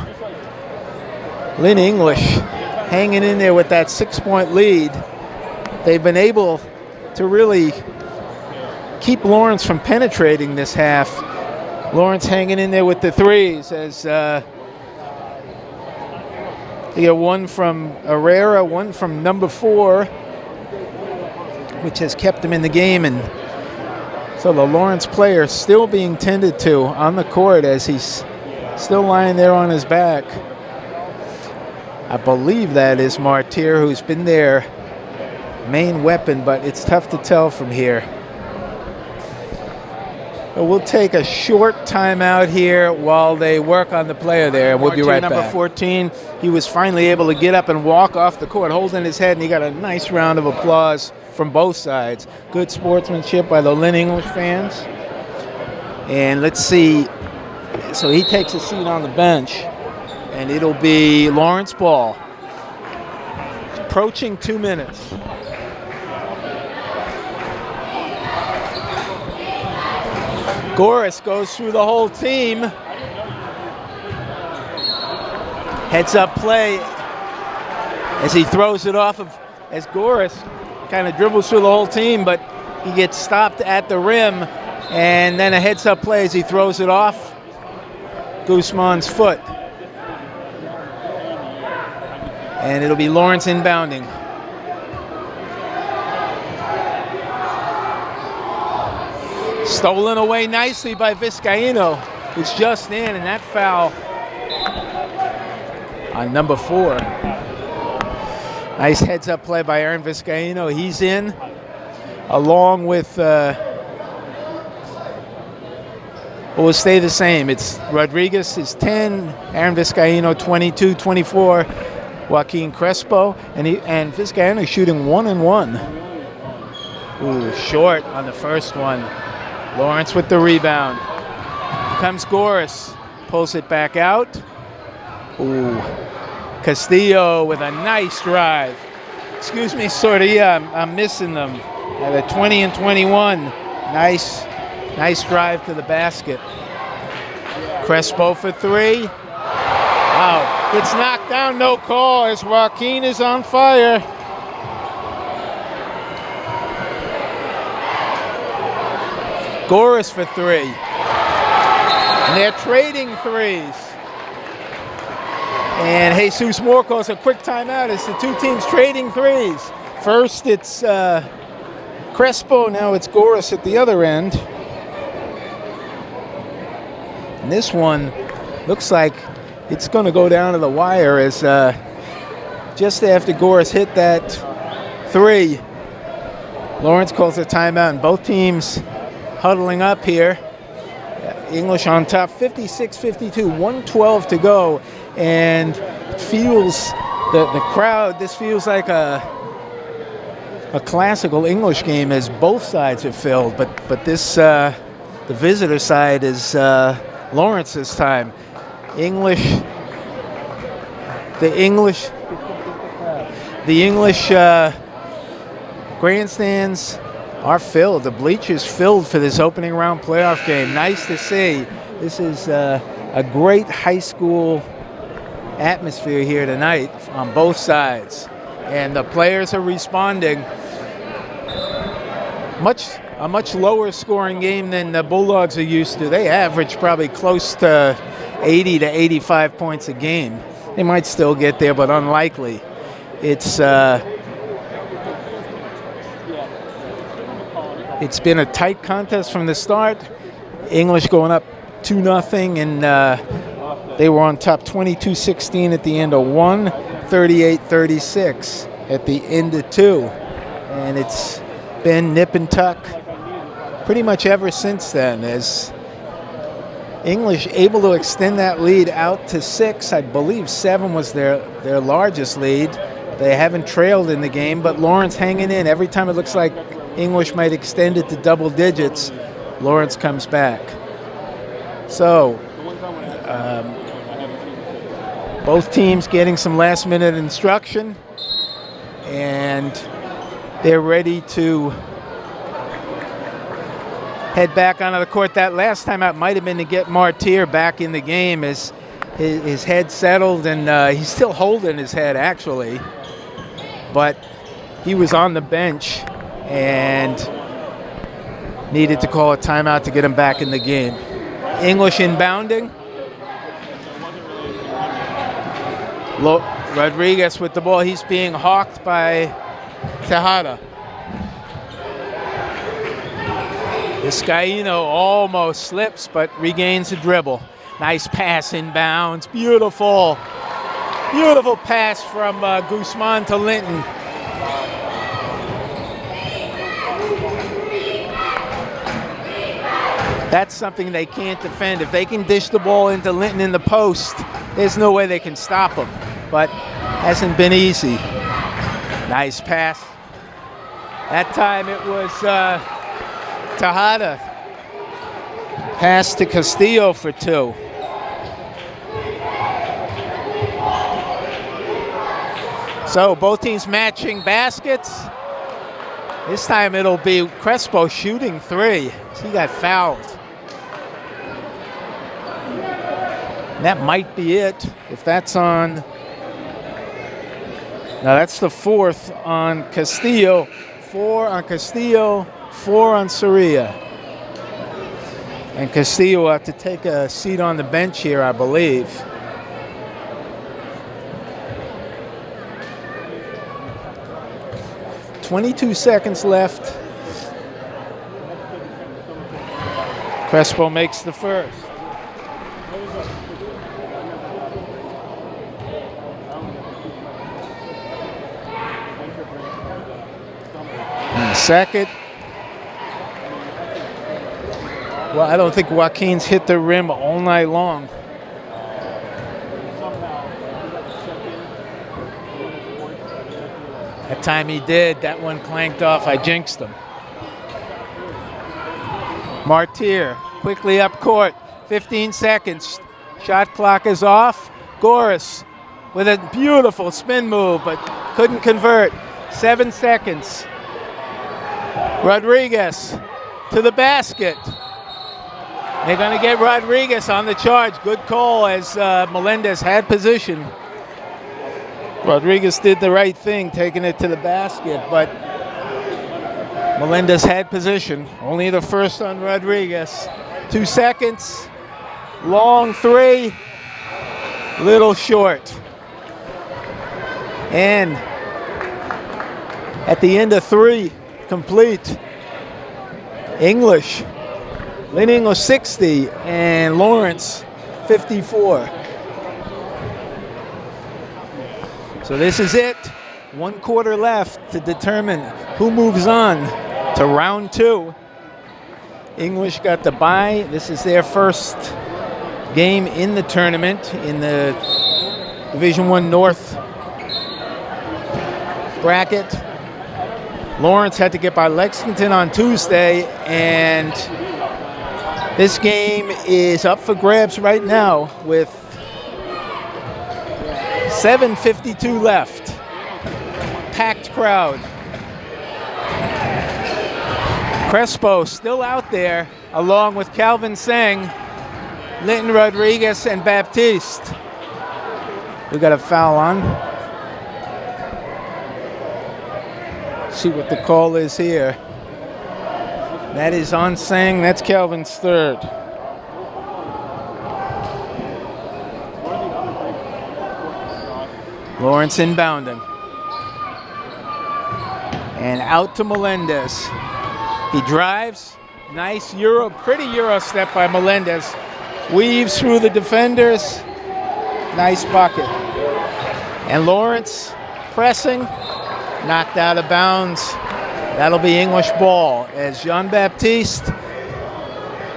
Lynn English hanging in there with that 6-point lead. They've been able to really keep Lawrence from penetrating this half. Lawrence hanging in there with the threes as you get one from Herrera, one from number 4, which has kept him in the game. And so the Lawrence player still being tended to on the court as he's still lying there on his back. I believe that is Martyr, who's been their main weapon, but it's tough to tell from here. But we'll take a short timeout here while they work on the player there, and we'll be right back. Number 14, he was finally able to get up and walk off the court, holding his head, and he got a nice round of applause from both sides. Good sportsmanship by the Lynn English fans. And let's see. So he takes a seat on the bench, and it'll be Lawrence ball. Approaching 2 minutes. Goris goes through the whole team. Heads up play as he throws it off of, as Goris kind of dribbles through the whole team, but he gets stopped at the rim, and then a heads up play as he throws it off Guzman's foot. And it'll be Lawrence inbounding. Stolen away nicely by Vizcaino, who's just in, and that foul on number 4. Nice heads-up play by Aaron Vizcaino. He's in, along with, will stay the same. It's Rodriguez is 10, Aaron Vizcaino 22, 24, Joaquin Crespo, and Vizcaino shooting 1 and 1. Ooh, short on the first one. Lawrence with the rebound. Here comes Goris, pulls it back out. Ooh, Castillo with a nice drive. Excuse me, Sordia, I'm missing them. At a 20 and 21. Nice drive to the basket. Crespo for 3. Wow, it's knocked down, no call, as Joaquin is on fire. Goris for 3. And they're trading threes. And Jesus Moore calls a quick timeout as the 2 teams trading threes. First it's Crespo, now it's Goris at the other end. And this one looks like it's going to go down to the wire as just after Goris hit that 3, Lawrence calls a timeout, and both teams huddling up here. English on top, 56-52, 1:12 to go, and it feels the crowd. This feels like a classical English game as both sides have filled, but this the visitor side is Lawrence this time. The English grandstands are filled. The bleachers filled for this opening round playoff game. Nice to see. This is a great high school atmosphere here tonight on both sides. And the players are responding. A much lower scoring game than the Bulldogs are used to. They average probably close to 80 to 85 points a game. They might still get there, but unlikely. It's It's been a tight contest from the start. English going up 2-0, and they were on top 22-16 at the end of 1, 38-36 at the end of 2. And it's been nip and tuck pretty much ever since then, as English able to extend that lead out to 6. I believe 7 was their largest lead. They haven't trailed in the game, but Lawrence hanging in. Every time it looks like English might extend it to double digits, Lawrence comes back. So, both teams getting some last-minute instruction, and they're ready to head back onto the court. That last time out might have been to get Martyr back in the game, as his head settled, and he's still holding his head, actually. But he was on the bench and needed to call a timeout to get him back in the game. English inbounding. Rodriguez with the ball. He's being hawked by Tejada. Vizcaíno almost slips, but regains the dribble. Nice pass inbounds. Beautiful. Beautiful pass from Guzman to Linton. That's something they can't defend. If they can dish the ball into Linton in the post, there's no way they can stop him. But hasn't been easy. Nice pass. That time it was Tejada. Pass to Castillo for 2. So both teams matching baskets. This time it'll be Crespo shooting 3. He got fouled. That might be it. If that's on. Now that's the 4th on Castillo. 4 on Castillo, 4 on Soria. And Castillo will have to take a seat on the bench here, I believe. .22 seconds left. Crespo makes the first. And the second. Well, I don't think Joaquin's hit the rim all night long. That time he did. That one clanked off. I jinxed him. Martyr quickly up court. 15 seconds. Shot clock is off. Goris with a beautiful spin move, but couldn't convert. 7 seconds. Rodriguez to the basket. They're going to get Rodriguez on the charge. Good call, as Melendez had position. Rodriguez did the right thing, taking it to the basket, but Melendez had position. Only the first on Rodriguez. 2 seconds. Long 3. Little short. And at the end of 3, complete. English. Lynn English 60 and Lawrence 54. So this is it. 1 quarter left to determine who moves on to round 2. English got the bye. This is their first game in the tournament in the Division I North bracket. Lawrence had to get by Lexington on Tuesday, and this game is up for grabs right now with 7:52 left. Packed crowd. Crespo still out there, along with Calvin Seng, Linton Rodriguez, and Baptiste. We got a foul on. See what the call is here. That is on Seng. That's Calvin's 3rd. Lawrence inbounding. And out to Melendez. He drives. Nice pretty Euro step by Melendez. Weaves through the defenders. Nice bucket. And Lawrence pressing. Knocked out of bounds. That'll be English ball as Jean-Baptiste,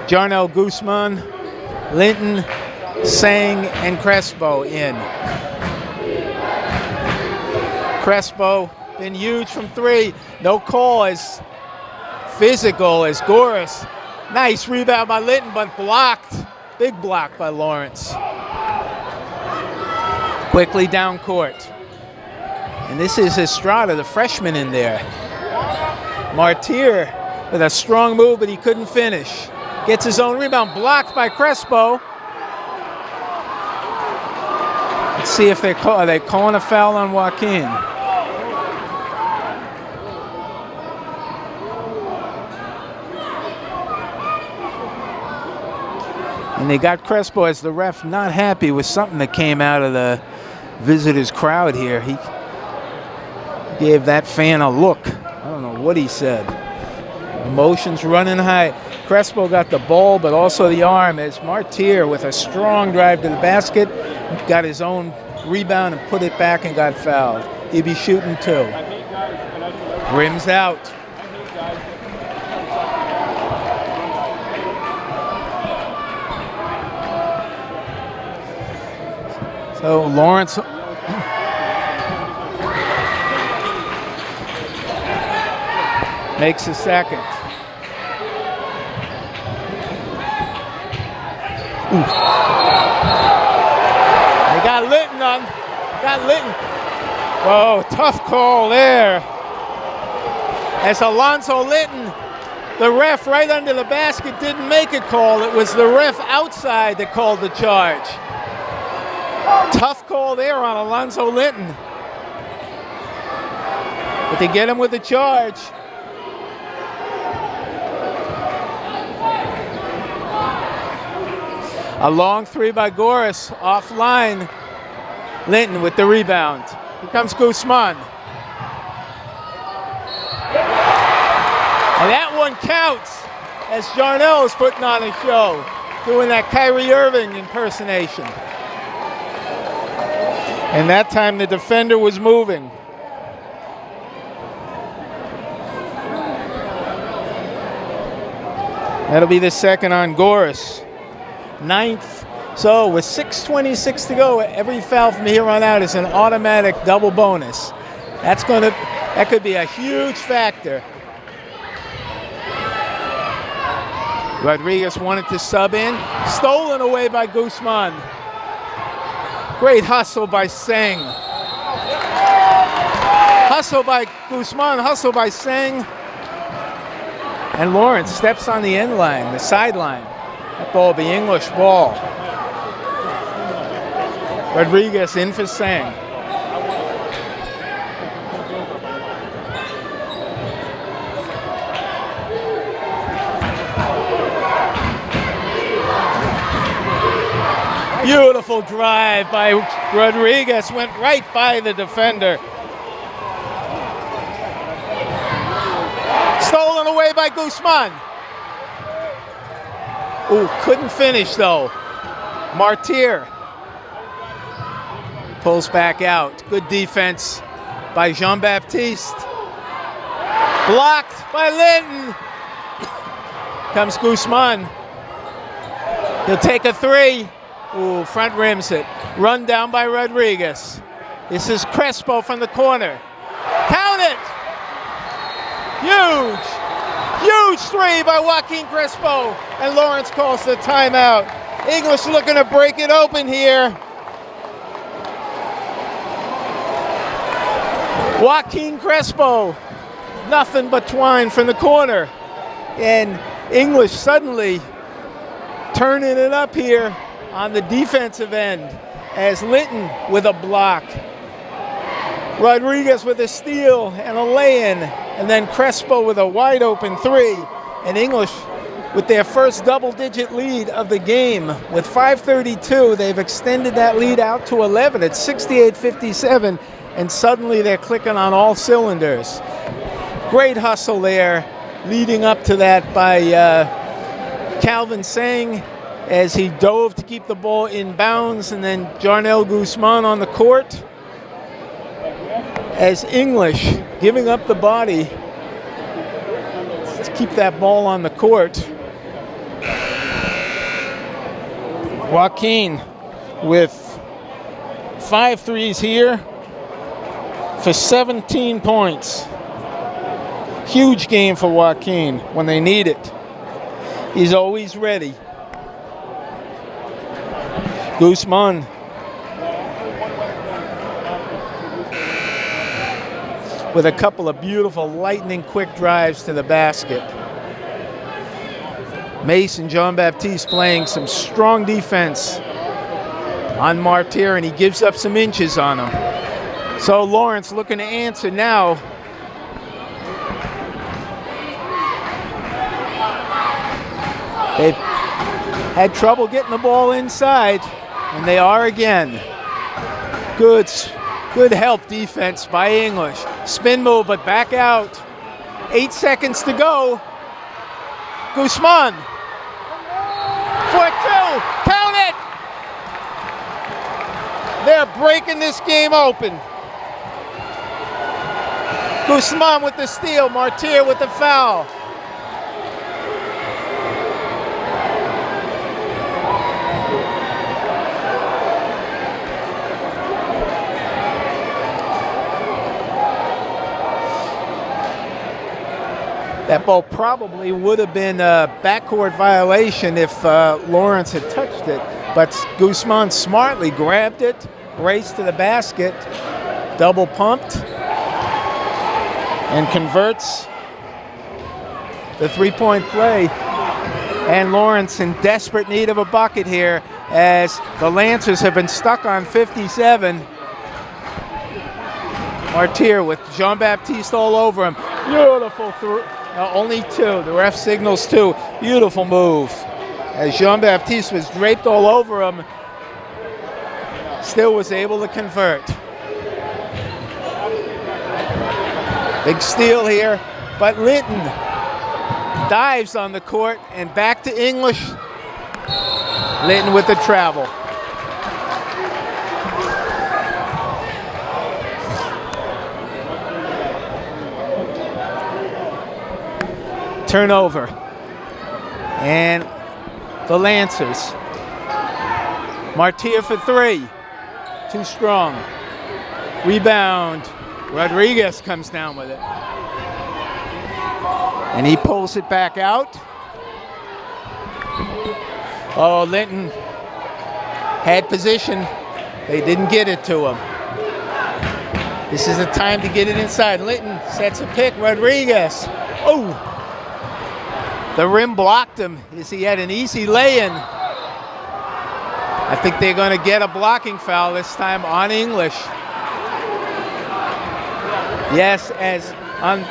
Jarnell Guzman, Linton, Sang, and Crespo in. Crespo been huge from three. No call as physical as Goris. Nice rebound by Linton, but blocked. Big block by Lawrence. Quickly down court. And this is Estrada, the freshman in there. Martyr with a strong move, but he couldn't finish. Gets his own rebound, blocked by Crespo. Let's see if are they calling a foul on Joaquin. And they got Crespo as the ref not happy with something that came out of the visitors' crowd here. He gave that fan a look. I don't know what he said. Emotions running high. Crespo got the ball, but also the arm as Martyr with a strong drive to the basket, got his own rebound and put it back and got fouled. He'd be shooting two. Rims out. So Lawrence makes a second. Ooh. They got Linton on. Got Linton. Oh, tough call there. As Alonzo Linton, the ref right under the basket, didn't make a call. It was the ref outside that called the charge. Tough call there on Alonzo Linton. But they get him with the charge. A long three by Goris, offline. Linton with the rebound. Here comes Guzman. And that one counts as Jarnell is putting on a show, doing that Kyrie Irving impersonation. And that time the defender was moving. That'll be the second on Goris. Ninth. So with 6:26 to go, every foul from here on out is an automatic double bonus. That could be a huge factor. Rodriguez wanted to sub in. Stolen away by Guzman. Great hustle by Sang. Hustle by Guzman, hustle by Sang. And Lawrence steps on the end line, the sideline. That ball will be English ball. Rodriguez in for Sang. Beautiful drive by Rodriguez, went right by the defender. Stolen away by Guzman. Ooh, couldn't finish though. Martyr pulls back out. Good defense by Jean-Baptiste. Blocked by Linton. Comes Guzman. He'll take a three. Ooh, front rims it. Run down by Rodriguez. This is Crespo from the corner. Count it! Huge! Huge three by Joaquin Crespo. And Lawrence calls the timeout. English looking to break it open here. Joaquin Crespo. Nothing but twine from the corner. And English suddenly turning it up here on the defensive end as Linton with a block. Rodriguez with a steal and a lay-in, and then Crespo with a wide open three. And English with their first double-digit lead of the game. With 5:32, they've extended that lead out to 11 at 68-57, and suddenly they're clicking on all cylinders. Great hustle there. leading up to that by Calvin Sang as he dove to keep the ball in bounds, and then Jarnell Guzman on the court as English giving up the body to keep that ball on the court. Joaquin with 5 threes here for 17 points. Huge game for Joaquin when they need it. He's always ready. Guzman with a couple of beautiful lightning quick drives to the basket. Mason Jean-Baptiste playing some strong defense on Martyr, and he gives up some inches on him. So Lawrence looking to answer now. They've had trouble getting the ball inside, and they are again. Good help defense by English. Spin move, but back out. 8 seconds to go. Guzman. For 2. Count it! They're breaking this game open. Guzman with the steal. Martyr with the foul. That ball probably would have been a backcourt violation if Lawrence had touched it, but Guzman smartly grabbed it, raced to the basket, double pumped, and converts the three-point play. And Lawrence in desperate need of a bucket here as the Lancers have been stuck on 57. Martyr with Jean-Baptiste all over him. Beautiful through. Only 2. The ref signals 2. Beautiful move. As Jean-Baptiste was draped all over him, still was able to convert. Big steal here, but Linton dives on the court and back to English. Linton with the travel. Turnover. And the Lancers. Martyr for 3. Too strong. Rebound. Rodriguez comes down with it. And he pulls it back out. Oh, Linton had position. They didn't get it to him. This is the time to get it inside. Linton sets a pick. Rodriguez. Oh! The rim blocked him as he had an easy lay-in. I think they're going to get a blocking foul this time on English. Yes, as on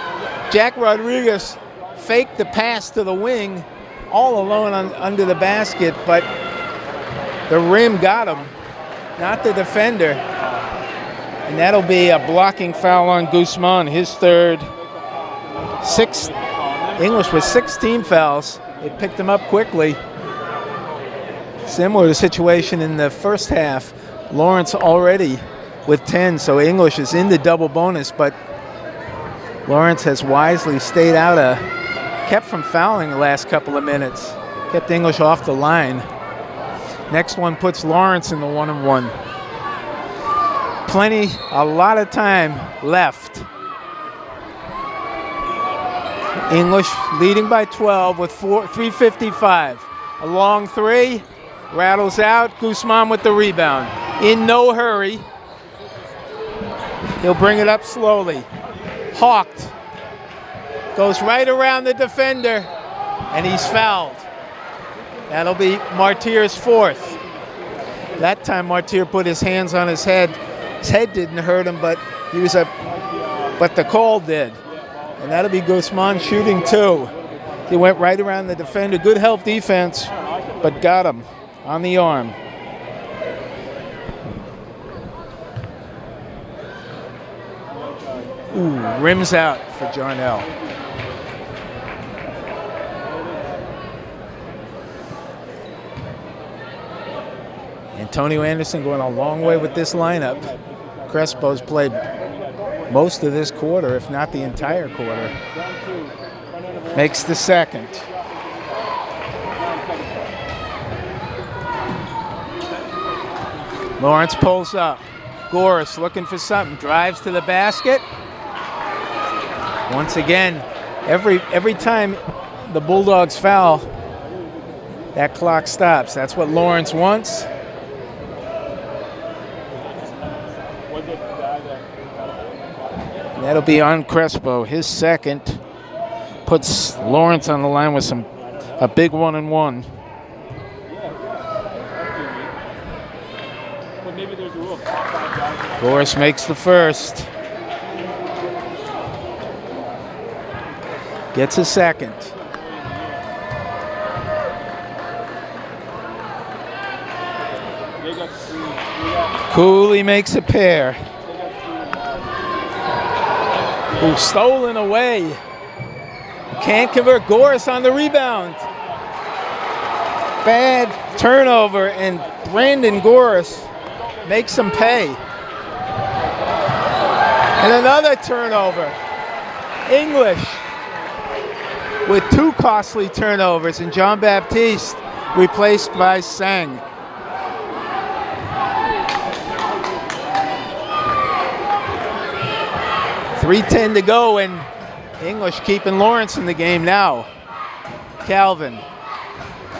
Jack Rodriguez faked the pass to the wing all alone under the basket, but the rim got him, not the defender. And that'll be a blocking foul on Guzman, his 3rd. 6th. English with 16 fouls. They picked him up quickly. Similar to the situation in the first half. Lawrence already with 10, so English is in the double bonus, but Lawrence has wisely stayed out kept from fouling the last couple of minutes. Kept English off the line. Next one puts Lawrence in the 1-on-1. A lot of time left. English leading by 12 with 3:55. A long 3, rattles out. Guzman with the rebound. In no hurry. He'll bring it up slowly. Hawked. Goes right around the defender, and he's fouled. That'll be Martyr's 4th. That time Martyr put his hands on his head. His head didn't hurt him, but but the call did. And that'll be Guzman shooting 2. He went right around the defender. Good help defense, but got him on the arm. Ooh, rims out for Jarnell. Antonio Anderson going a long way with this lineup. Crespo's played most of this quarter, if not the entire quarter. Makes the second. Lawrence pulls up. Goris looking for something, drives to the basket. Once again, every time the Bulldogs foul, that clock stops. That's what Lawrence wants. That'll be on Crespo. His second puts Lawrence on the line with a big 1-and-1. Goris makes the first. Gets a second. Cooley makes a pair. Ooh, stolen away. Can't convert. Goris on the rebound. Bad turnover, and Brandon Goris makes him pay. And another turnover. English with 2 costly turnovers, and John Baptiste replaced by Sang. .310 to go, and English keeping Lawrence in the game now. Calvin.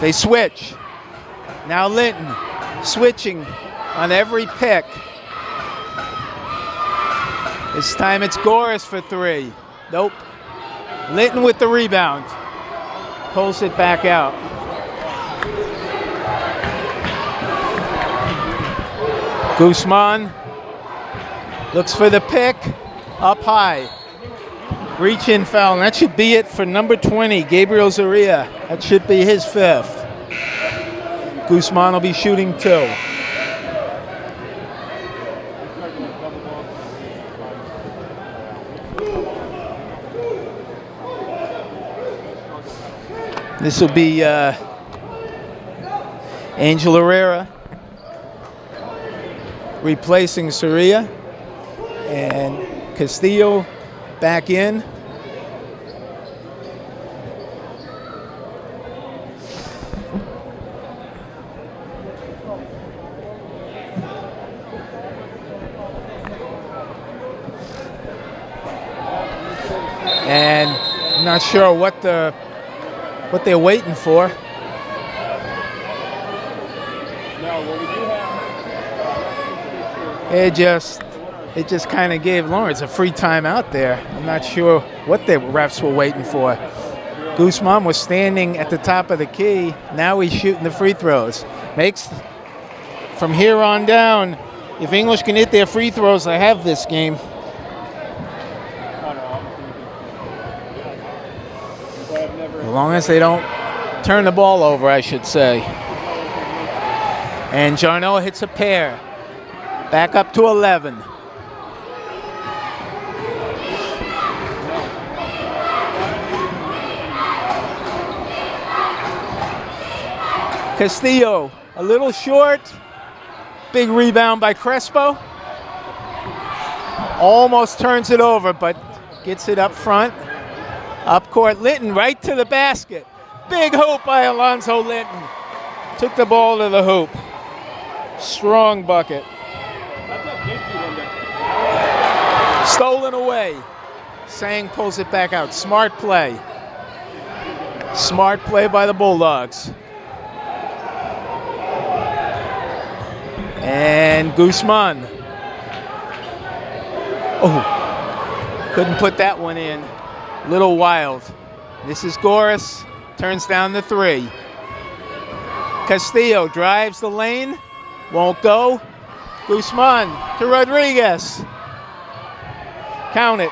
They switch. Now Linton switching on every pick. This time it's Goris for 3. Nope. Linton with the rebound. Pulls it back out. Guzman looks for the pick. Up high. Reach in foul. And that should be it for number 20, Gabriel Zaria. That should be his 5th. Guzman will be shooting 2. This will be Angel Herrera replacing Soria, and Castillo back in. And I'm not sure what they're waiting for. It just kind of gave Lawrence a free timeout there. I'm not sure what the refs were waiting for. Guzman was standing at the top of the key. Now he's shooting the free throws. Makes from here on down. If English can hit their free throws, they have this game. As long as they don't turn the ball over, I should say. And Jarno hits a pair. Back up to 11. Castillo, a little short. Big rebound by Crespo. Almost turns it over, but gets it up front. Up court, Linton right to the basket. Big hoop by Alonzo Linton. Took the ball to the hoop. Strong bucket. Stolen away. Sang pulls it back out. Smart play. Smart play by the Bulldogs. And Guzman. Oh, couldn't put that one in. Little wild. This is Goris. Turns down the 3. Castillo drives the lane. Won't go. Guzman to Rodriguez. Count it.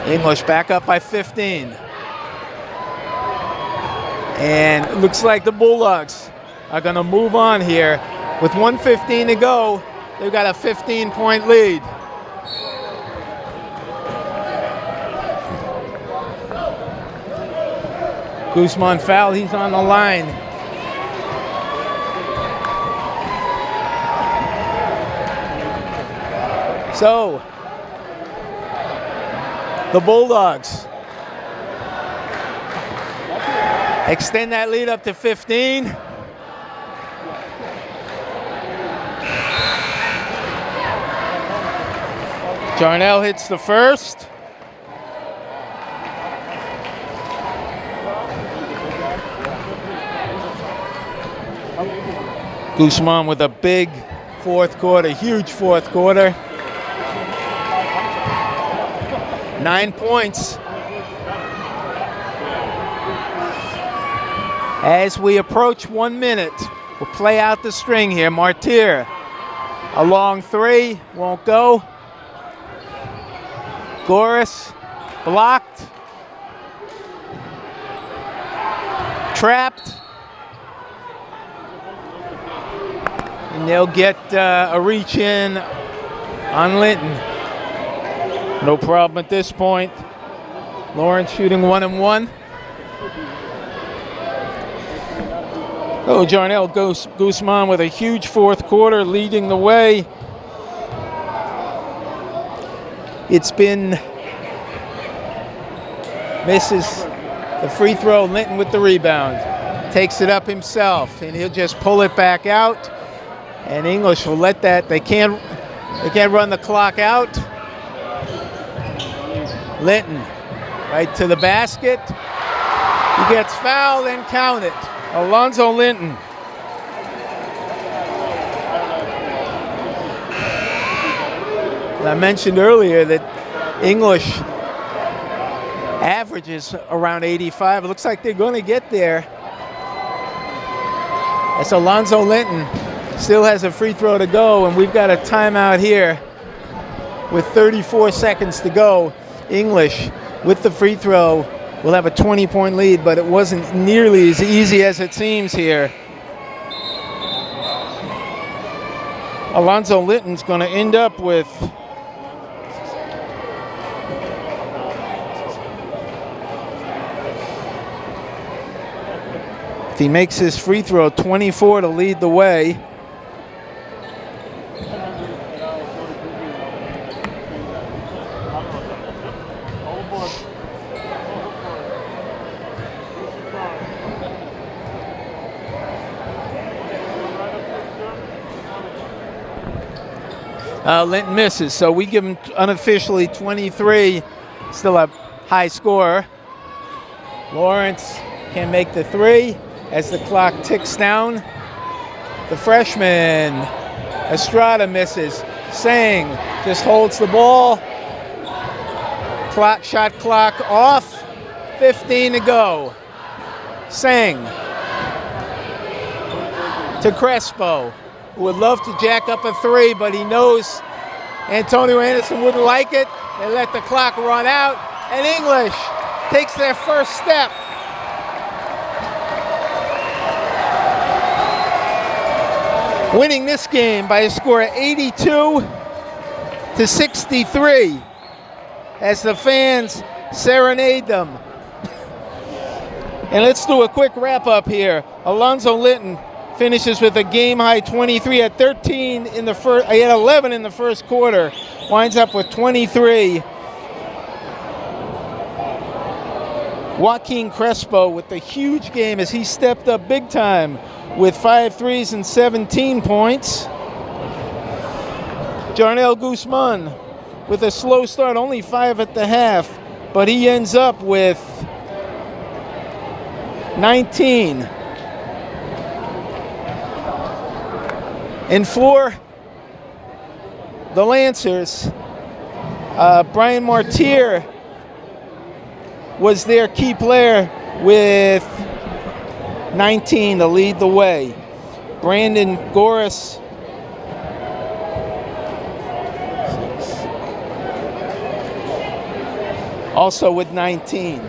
English back up by 15. And it looks like the Bulldogs are going to move on here. With 1:15 to go, they've got a 15-point lead. Guzman foul, he's on the line. So, the Bulldogs extend that lead up to 15. Jarnell hits the first. Guzman with a big fourth quarter, huge fourth quarter. 9 points. As we approach 1 minute, we'll play out the string here. Martyr, a long three, won't go. Goris, blocked. Trapped. And they'll get a reach in on Linton. No problem at this point. Lawrence shooting 1 and 1. Oh, Jarnell Guzman with a huge fourth quarter leading the way. It's been, misses the free throw. Linton with the rebound. Takes it up himself, and he'll just pull it back out. And English will let that, they can't run the clock out. Linton, right to the basket. He gets fouled and counted. Alonzo Linton. I mentioned earlier that English averages around 85. It looks like they're going to get there. As Alonzo Linton still has a free throw to go, and we've got a timeout here with 34 seconds to go. English with the free throw will have a 20-point lead, but it wasn't nearly as easy as it seems here. Alonzo Linton's going to end up with if he makes his free throw, 24 to lead the way. Linton misses, so we give him unofficially 23. Still a high scorer. Lawrence can make the three as the clock ticks down. The freshman, Estrada, misses. Sang just holds the ball. Shot clock off. 15 to go. Sang to Crespo, who would love to jack up a three, but he knows Antonio Anderson wouldn't like it. They let the clock run out, and English takes their first step. Winning this game by a score of 82-63 as the fans serenade them. And let's do a quick wrap up here. Alonzo Linton finishes with a game-high 23 at 13 in the first. He had 11 in the first quarter. Winds up with 23. Joaquin Crespo with the huge game as he stepped up big time with 5 threes and 17 points. Jarnell Guzman with a slow start, only 5 at the half, but he ends up with 19. And for the Lancers, Brian Martyr was their key player with 19 to lead the way. Brandon Goris also with 19.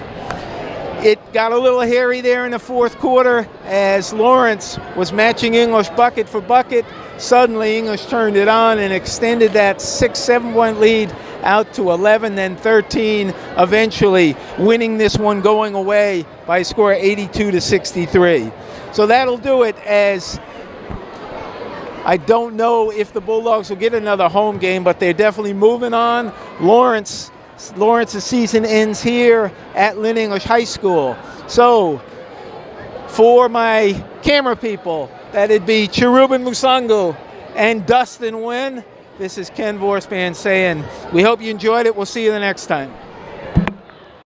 It got a little hairy there in the fourth quarter as Lawrence was matching English bucket for bucket. Suddenly English turned it on and extended that 6-7 point lead out to 11, then 13, eventually winning this one going away by a score of 82-63. So that'll do it, as I don't know if the Bulldogs will get another home game, but they're definitely moving on. Lawrence's season ends here at Lynn English High School. So for my camera people, that'd be Cherubin Musangu and Dustin Wynn. This is Ken Vorspan saying, we hope you enjoyed it. We'll see you the next time.